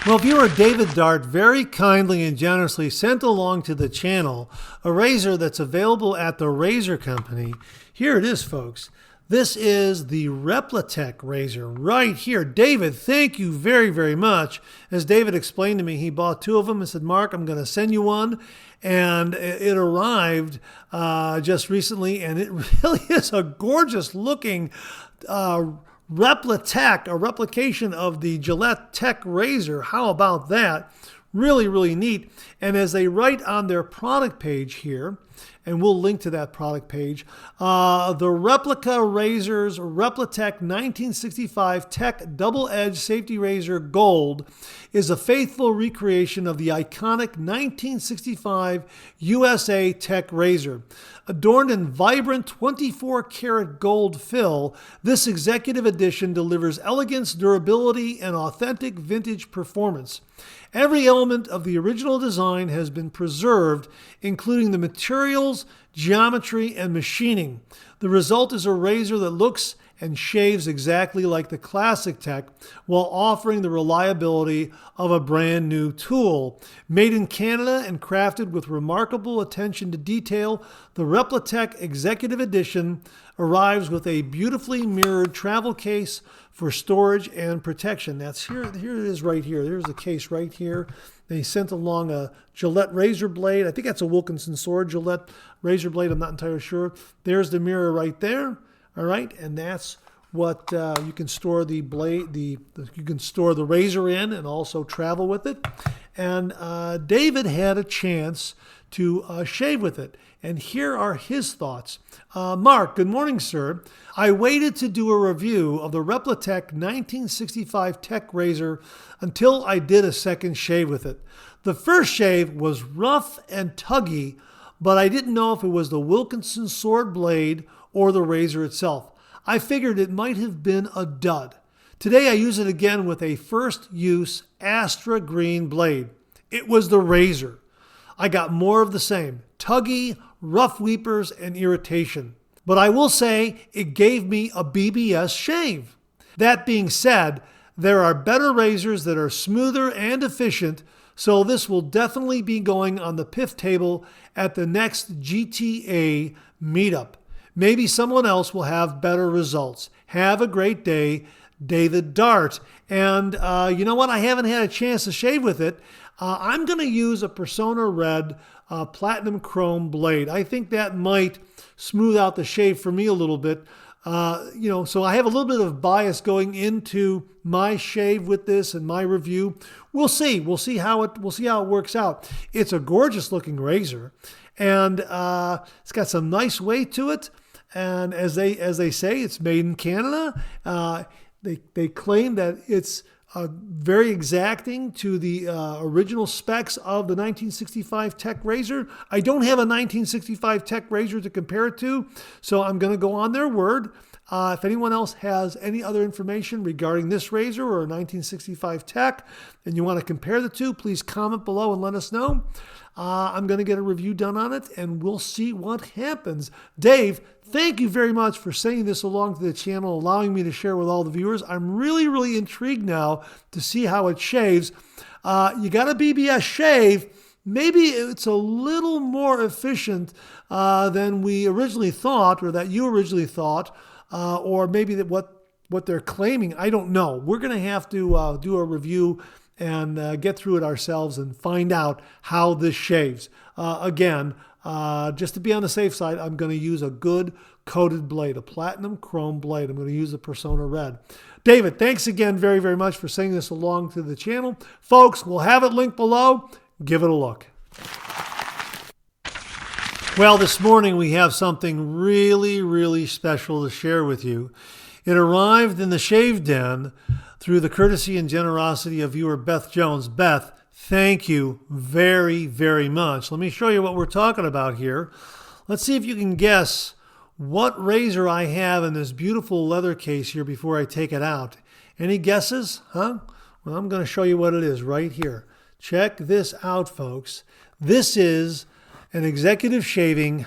Well, viewer David Dart very kindly and generously sent along to the channel a razor that's available at the Razor Company. Here it is, folks. This is the Replitech razor right here. David, thank you very much. As David explained to me, he bought 2 of them and said, Mark, I'm going to send you one. And it arrived just recently, and it really is a gorgeous looking Replitech, a replication of the Gillette Tech razor. How about that? Really, really neat. And as they write on their product page here, and we'll link to that product page, the replica razors Replitech 1965 Tech Double-Edged Safety Razor Gold is a faithful recreation of the iconic 1965 USA Tech razor. Adorned in vibrant 24-karat gold fill, this executive edition delivers elegance, durability, and authentic vintage performance. Every element of the original design has been preserved, including the materials, geometry, and machining. The result is a razor that looks and shaves exactly like the classic Tech while offering the reliability of a brand new tool. Made in Canada and crafted with remarkable attention to detail, the Replitech Executive Edition arrives with a beautifully mirrored travel case for storage and protection. That's here it is right here. There's the case right here. They sent along a Gillette razor blade. I think that's a Wilkinson Sword Gillette razor blade. I'm not entirely sure. There's the mirror right there. All right, and that's what you can store the blade, you can store the razor in, and also travel with it. And David had a chance to shave with it, and here are his thoughts. Mark, good morning, sir. I waited to do a review of the Replitech 1965 Tech razor until I did a second shave with it. The first shave was rough and tuggy, but I didn't know if it was the Wilkinson Sword blade or the razor itself. I figured it might have been a dud. Today I use it again with a first use Astra green blade. It was the razor. I got more of the same, tuggy, rough weepers, and irritation. But I will say it gave me a BBS shave. That being said, there are better razors that are smoother and efficient, so this will definitely be going on the PIF table at the next GTA meetup. Maybe someone else will have better results. Have a great day, David Dart. And you know what? I haven't had a chance to shave with it. I'm going to use a Persona Red Platinum Chrome blade. I think that might smooth out the shave for me a little bit. So I have a little bit of bias going into my shave with this and my review. We'll see. We'll see how it works out. It's a gorgeous looking razor, and it's got some nice weight to it. And as they say, it's made in Canada. They claim that it's very exacting to the original specs of the 1965 Tech razor. I don't have a 1965 Tech razor to compare it to, so I'm going to go on their word. If anyone else has any other information regarding this razor or a 1965 Tech and you want to compare the two, please comment below and let us know. I'm going to get a review done on it, and we'll see what happens. Dave, thank you very much for sending this along to the channel, allowing me to share with all the viewers. I'm really, really intrigued now to see how it shaves. You got a BBS shave. Maybe it's a little more efficient than we originally thought, or that you originally thought, or maybe that what they're claiming. I don't know. We're going to have to do a review and get through it ourselves and find out how this shaves. Again, just to be on the safe side, I'm going to use a good coated blade, a platinum chrome blade. I'm going to use the Persona Red. David, thanks again very, very much for sending this along to the channel. Folks, we'll have it linked below. Give it a look. Well, this morning we have something really, really special to share with you. It arrived in the Shave Den through the courtesy and generosity of viewer Beth Jones. Beth, thank you very, very much. Let me show you what we're talking about here. Let's see if you can guess what razor I have in this beautiful leather case here before I take it out. Any guesses? Huh? Well, I'm going to show you what it is right here. Check this out, folks. This is an executive shaving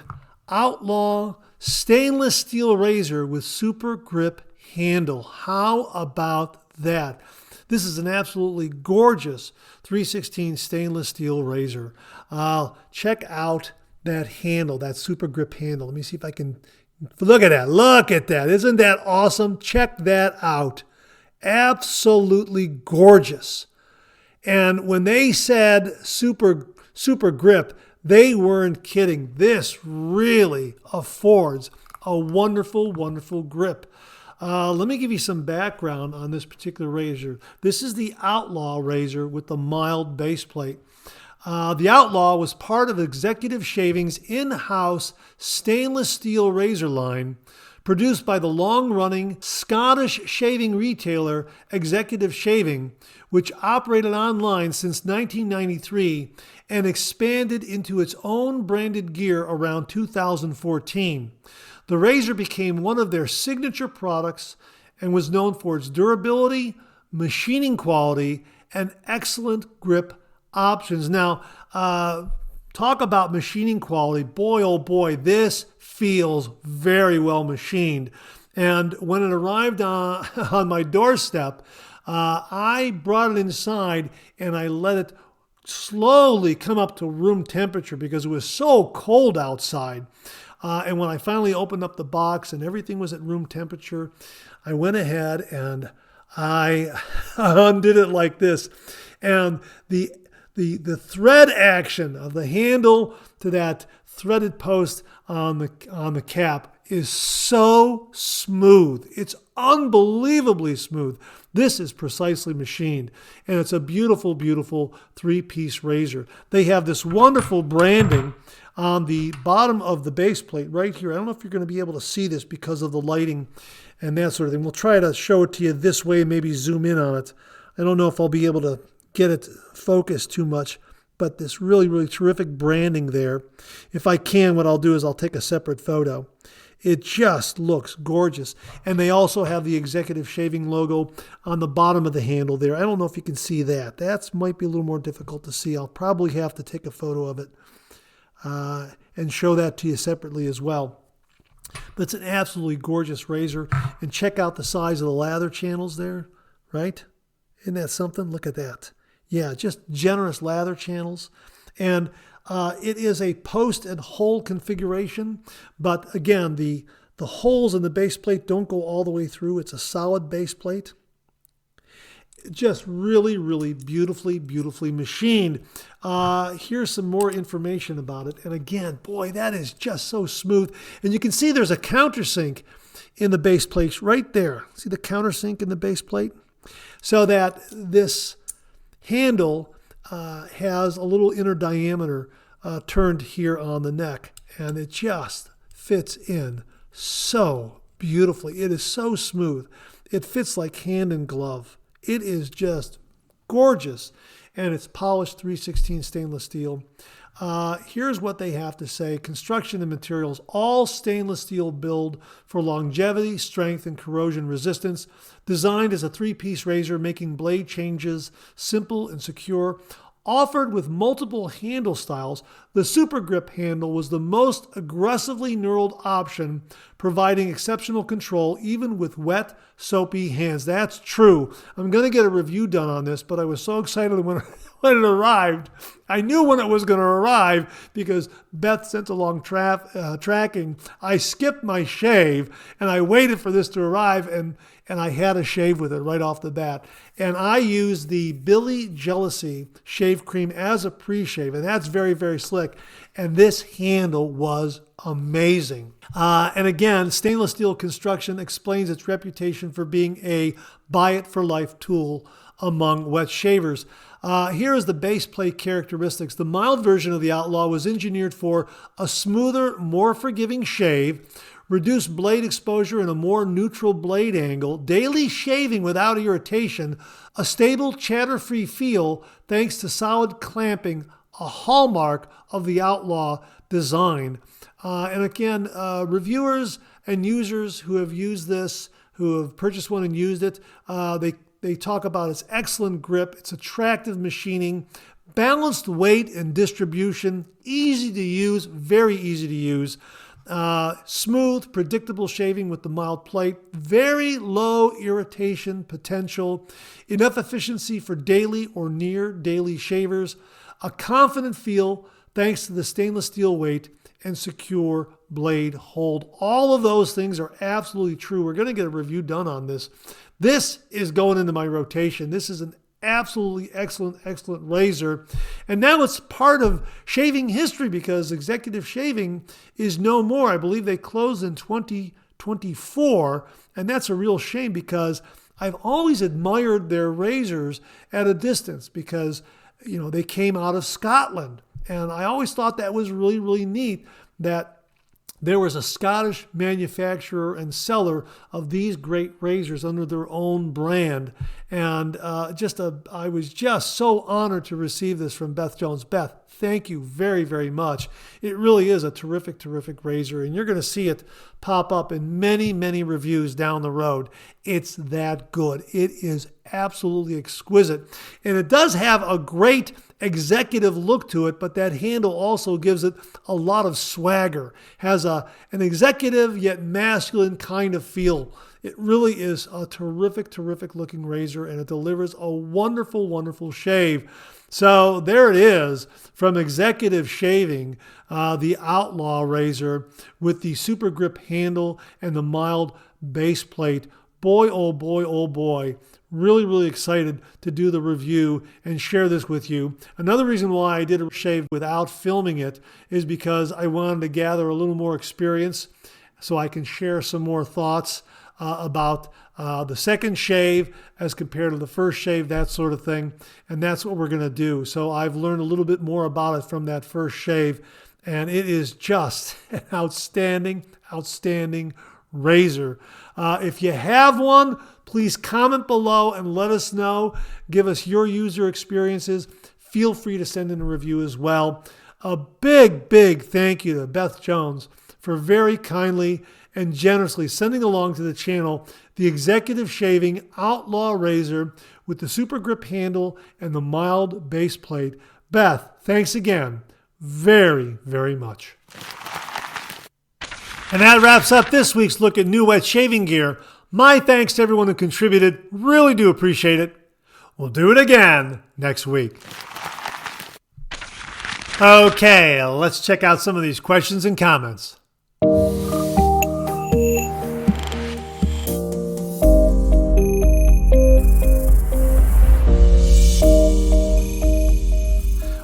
Outlaw stainless steel razor with super grip handle. How about that? This is an absolutely gorgeous 3/16 stainless steel razor. Check out that handle, that super grip handle. Let me see if I can, look at that. Look at that. Isn't that awesome? Check that out. Absolutely gorgeous. And when they said super grip, they weren't kidding. This really affords a wonderful, wonderful grip. Let me give you some background on this particular razor. This is the Outlaw razor with the mild base plate. The Outlaw was part of Executive Shaving's in-house stainless steel razor line, produced by the long-running Scottish shaving retailer Executive Shaving, which operated online since 1993 and expanded into its own branded gear around 2014. The razor became one of their signature products and was known for its durability, machining quality, and excellent grip options. Now, talk about machining quality. Boy, oh boy, this feels very well machined. And when it arrived on my doorstep, I brought it inside and I let it slowly come up to room temperature because it was so cold outside. And when I finally opened up the box and everything was at room temperature, I went ahead and I undid it like this. And the thread action of the handle to that threaded post on the cap is so smooth. It's unbelievably smooth. This is precisely machined, and it's a beautiful, beautiful three-piece razor. They have this wonderful branding on the bottom of the base plate right here. I don't know if you're going to be able to see this because of the lighting and that sort of thing. We'll try to show it to you this way, maybe zoom in on it. I don't know if I'll be able to get it focused too much, but this really, really terrific branding there. If I can, what I'll do is I'll take a separate photo. It just looks gorgeous. And they also have the Executive Shaving logo on the bottom of the handle there. I don't know if you can see that. That might be a little more difficult to see. I'll probably have to take a photo of it and show that to you separately as well. But it's an absolutely gorgeous razor. And check out the size of the lather channels there, right? Isn't that something? Look at that. Yeah, just generous lather channels. And it is a post and hole configuration. But again, the holes in the base plate don't go all the way through. It's a solid base plate. Just really, really beautifully, beautifully machined. Here's some more information about it. And again, boy, that is just so smooth. And you can see there's a countersink in the base plate right there. See the countersink in the base plate? So that this handle has a little inner diameter turned here on the neck. And it just fits in so beautifully. It is so smooth. It fits like hand in glove. It is just gorgeous, and it's polished 316 stainless steel. Here's what they have to say. Construction and materials, all stainless steel build for longevity, strength, and corrosion resistance. Designed as a three-piece razor, making blade changes simple and secure. Offered with multiple handle styles, the Super Grip handle was the most aggressively knurled option, providing exceptional control even with wet, soapy hands. That's true. I'm going to get a review done on this, but I was so excited when it arrived. I knew when it was going to arrive because Beth sent along tracking. I skipped my shave, and I waited for this to arrive, and I had a shave with it right off the bat. And I used the Billy Jealousy shave cream as a pre-shave, and that's very, very slick. And this handle was amazing. And again, stainless steel construction explains its reputation for being a buy-it-for-life tool among wet shavers. Here is the base plate characteristics. The mild version of the Outlaw was engineered for a smoother, more forgiving shave, reduced blade exposure and a more neutral blade angle, daily shaving without irritation, a stable chatter-free feel thanks to solid clamping, a hallmark of the Outlaw design. And again, reviewers and users who have used this, who have purchased one and used it, they talk about its excellent grip, its attractive machining, balanced weight and distribution, easy to use, very easy to use. Smooth, predictable shaving with the mild plate, very low irritation potential, enough efficiency for daily or near daily shavers, a confident feel thanks to the stainless steel weight and secure blade hold. All of those things are absolutely true. We're going to get a review done on this. This is going into my rotation. This is an absolutely excellent, excellent razor. And now it's part of shaving history because Executive Shaving is no more. I believe they closed in 2012 2024, and that's a real shame because I've always admired their razors at a distance because, they came out of Scotland. And I always thought that was really, really neat that there was a Scottish manufacturer and seller of these great razors under their own brand. And I was just so honored to receive this from Beth Jones. Beth, thank you very, very much. It really is a terrific, terrific razor. And you're going to see it pop up in many, many reviews down the road. It's that good. It is absolutely exquisite. And it does have a great executive look to it, but that handle also gives it a lot of swagger. Has an executive yet masculine kind of feel. It really is a terrific, terrific looking razor, and it delivers a wonderful, wonderful shave. So there it is from Executive Shaving, the Outlaw razor with the super grip handle and the mild base plate. Boy, oh boy, oh boy. Really, really excited to do the review and share this with you. Another reason why I did a shave without filming it is because I wanted to gather a little more experience so I can share some more thoughts about the second shave as compared to the first shave, that sort of thing. And that's what we're going to do. So I've learned a little bit more about it from that first shave. And it is just an outstanding, outstanding razor. If you have one, please comment below and let us know. Give us your user experiences. Feel free to send in a review as well. A big, big thank you to Beth Jones for very kindly and generously sending along to the channel the Executive Shaving Outlaw razor with the super grip handle and the mild base plate. Beth, thanks again very, very much. And that wraps up this week's look at New Wet Shaving Gear. My thanks to everyone who contributed. Really do appreciate it. We'll do it again next week. Okay, let's check out some of these questions and comments.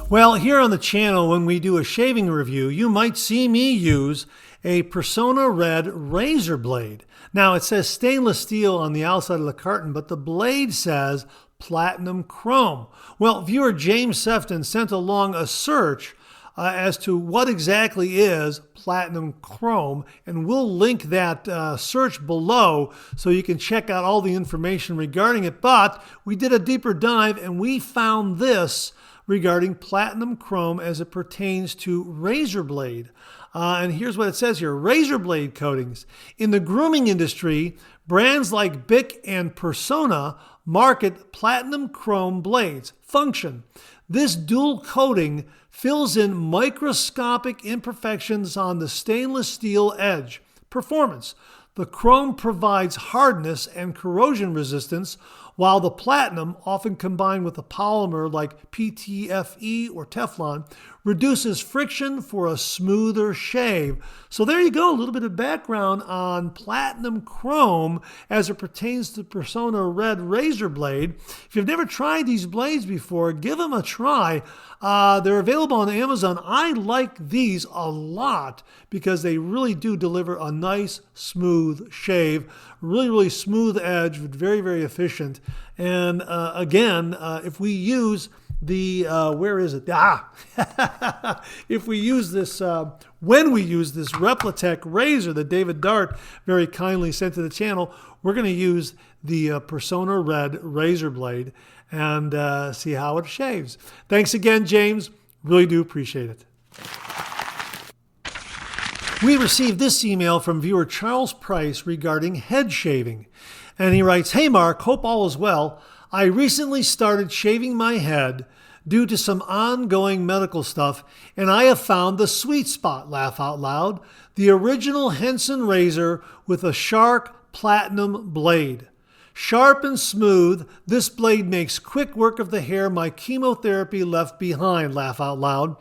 Well, here on the channel, when we do a shaving review, you might see me use a Persona Red razor blade. Now, it says stainless steel on the outside of the carton, but the blade says platinum chrome. Well, viewer James Sefton sent along a search as to what exactly is platinum chrome, and we'll link that search below so you can check out all the information regarding it. But we did a deeper dive, and we found this regarding platinum chrome as it pertains to razor blade. And here's what it says here. Razor blade coatings. In the grooming industry, brands like Bic and Persona market platinum chrome blades. Function. This dual coating fills in microscopic imperfections on the stainless steel edge. Performance. The chrome provides hardness and corrosion resistance, while the platinum, often combined with a polymer like PTFE or Teflon, reduces friction for a smoother shave. So there you go, a little bit of background on platinum chrome as it pertains to Persona Red razor blade. If you've never tried these blades before, give them a try. They're available on Amazon. I like these a lot because they really do deliver a nice, smooth shave. Really, really smooth edge, but very, very efficient. And again, if we use the, where is it? If we use this, when we use this Replitech razor that David Dart very kindly sent to the channel, we're going to use the Persona Red razor blade and see how it shaves. Thanks again, James. Really do appreciate it. We received this email from viewer Charles Price regarding head shaving. And he writes, "Hey Mark, hope all is well. I recently started shaving my head due to some ongoing medical stuff, and I have found the sweet spot, laugh out loud, the original Henson razor with a sharp platinum blade. Sharp and smooth, this blade makes quick work of the hair my chemotherapy left behind, laugh out loud.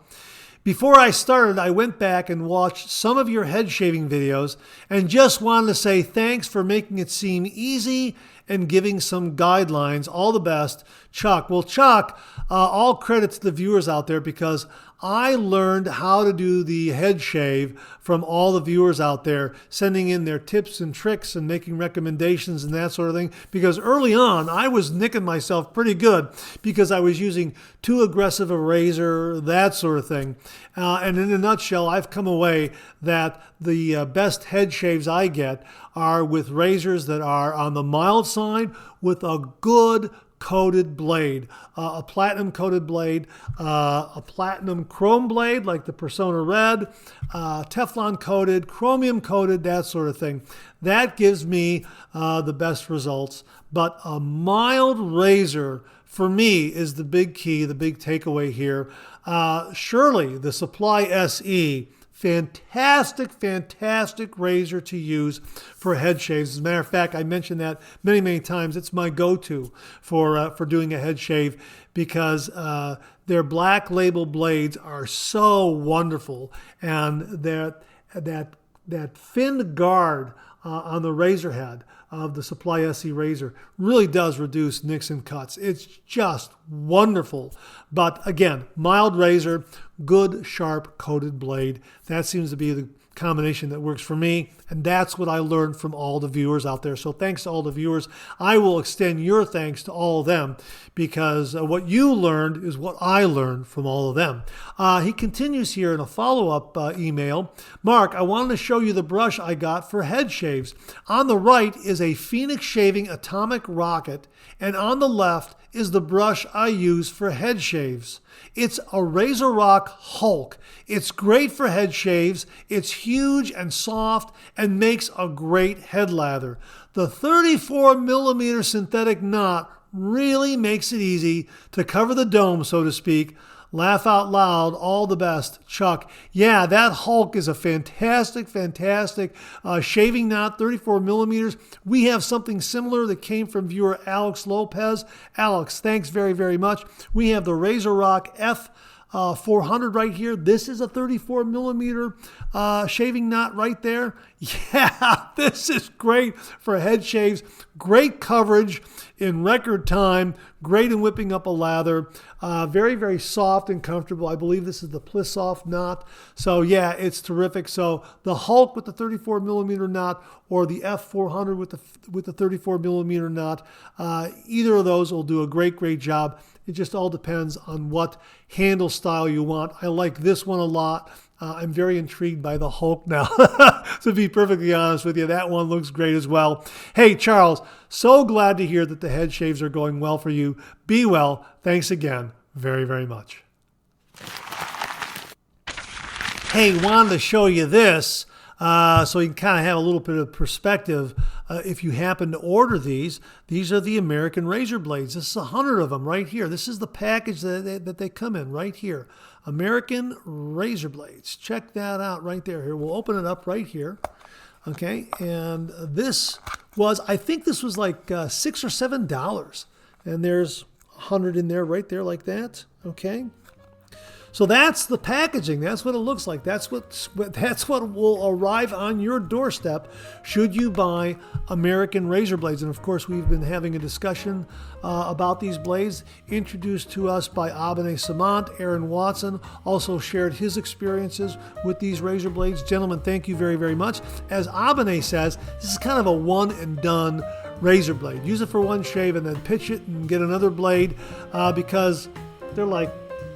Before I started, I went back and watched some of your head shaving videos and just wanted to say thanks for making it seem easy and giving some guidelines. All the best, Chuck. Well, Chuck, all credit to the viewers out there, because I learned how to do the head shave from all the viewers out there, sending in their tips and tricks and making recommendations and that sort of thing. Because early on, I was nicking myself pretty good because I was using too aggressive a razor, that sort of thing. And in a nutshell, I've come away that the best head shaves I get are with razors that are on the mild side with a good coated blade, a platinum coated blade, a platinum chrome blade like the Persona Red, Teflon coated, chromium coated, that sort of thing. That gives me the best results. But a mild razor for me is the big key, the big takeaway here. Surely the Supply SE, fantastic, fantastic razor to use for head shaves. As a matter of fact, I mentioned that many, many times. It's my go-to for doing a head shave because their black label blades are so wonderful, and that finned guard on the razor head of the Supply SE razor really does reduce nicks and cuts. It's just wonderful. But again, mild razor, good, sharp, coated blade. That seems to be the combination that works for me, and that's what I learned from all the viewers out there. So thanks to all the viewers. I will extend your thanks to all of them, because what you learned is what I learned from all of them. He continues here in a follow-up email. Mark, I wanted to show you the brush I got for head shaves. On the right is a Phoenix Shaving Atomic Rocket, and on the left is the brush I use for head shaves. It's a Razor Rock Hulk. It's great for head shaves. It's huge and soft and makes a great head lather. The 34 millimeter synthetic knot really makes it easy to cover the dome, so to speak. Laugh out loud. All the best, Chuck. Yeah, that Hulk is a fantastic, fantastic shaving knot, 34 millimeters. We have something similar that came from viewer Alex Lopez. Alex, thanks very, very much. We have the Razor Rock F400 right here. This is a 34 millimeter shaving knot right there. Yeah, this is great for head shaves. Great coverage in record time. Great in whipping up a lather. Very, very soft and comfortable. I believe this is the Plissoft knot. So yeah, it's terrific. So the Hulk with the 34 millimeter knot or the F400 with the 34 millimeter knot, either of those will do a great, great job. It just all depends on what handle style you want. I like this one a lot. I'm very intrigued by the Hulk now. To be perfectly honest with you, that one looks great as well. Hey, Charles, so glad to hear that the head shaves are going well for you. Be well. Thanks again very, very much. Hey, wanted to show you this so you can kind of have a little bit of perspective. If you happen to order these are the American razor blades. This is 100 of them right here. This is the package that they come in right here. American razor blades. Check that out right there. Here, we'll open it up right here. Okay, and this was, I think this was like $6 or $7. And there's 100 in there right there like that. Okay. So that's the packaging. That's what it looks like. That's what will arrive on your doorstep should you buy American razor blades. And of course, we've been having a discussion about these blades, introduced to us by Abene Samant. Aaron Watson also shared his experiences with these razor blades. Gentlemen, thank you very, very much. As Abene says, this is kind of a one and done razor blade. Use it for one shave and then pitch it and get another blade because they're like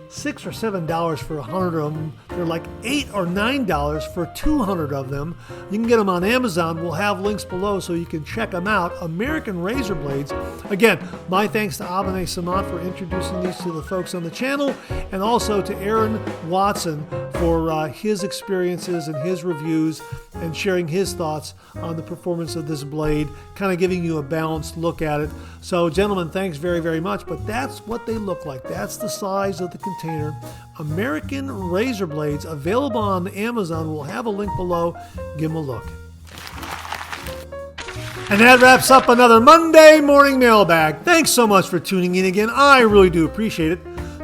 $6 or $7 for 100 of them. They're like $8 or $9 for 200 of them. You can get them on Amazon. We'll have links below so you can check them out. American razor blades. Again, my thanks to Abene Samant for introducing these to the folks on the channel, and also to Aaron Watson for his experiences and his reviews and sharing his thoughts on the performance of this blade, kind of giving you a balanced look at it. So, gentlemen, thanks very, very much. But that's what they look like. That's the size of the container. American razor blades available on Amazon. We'll have a link below. Give them a look. And that wraps up another Monday Morning Mailbag. Thanks so much for tuning in again. I really do appreciate it.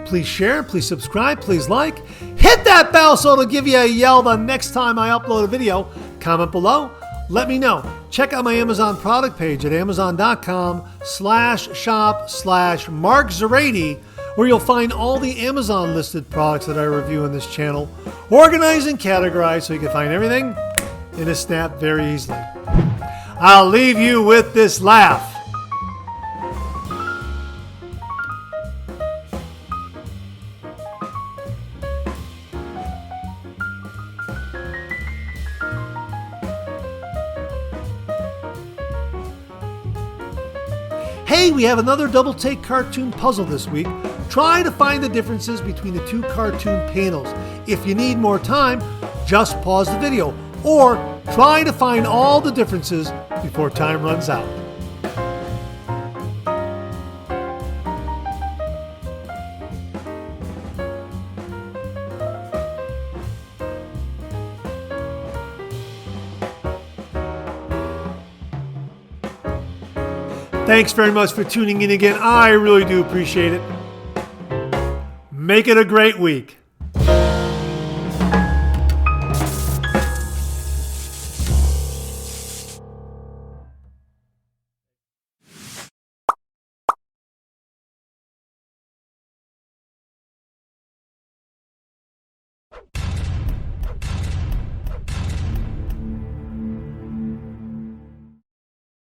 Please share, please subscribe, please like. Hit that bell so it'll give you a yell the next time I upload a video. Comment below. Let me know. check out my Amazon product page at amazon.com/shop/Mark Zarady, where you'll find all the Amazon listed products that I review in this channel, organized and categorized so you can find everything in a snap very easily. I'll leave you with this laugh. Hey, we have another double take cartoon puzzle this week. Try to find the differences between the two cartoon panels. If you need more time, just pause the video, or try to find all the differences before time runs out. Thanks very much for tuning in again. I really do appreciate it. Make it a great week.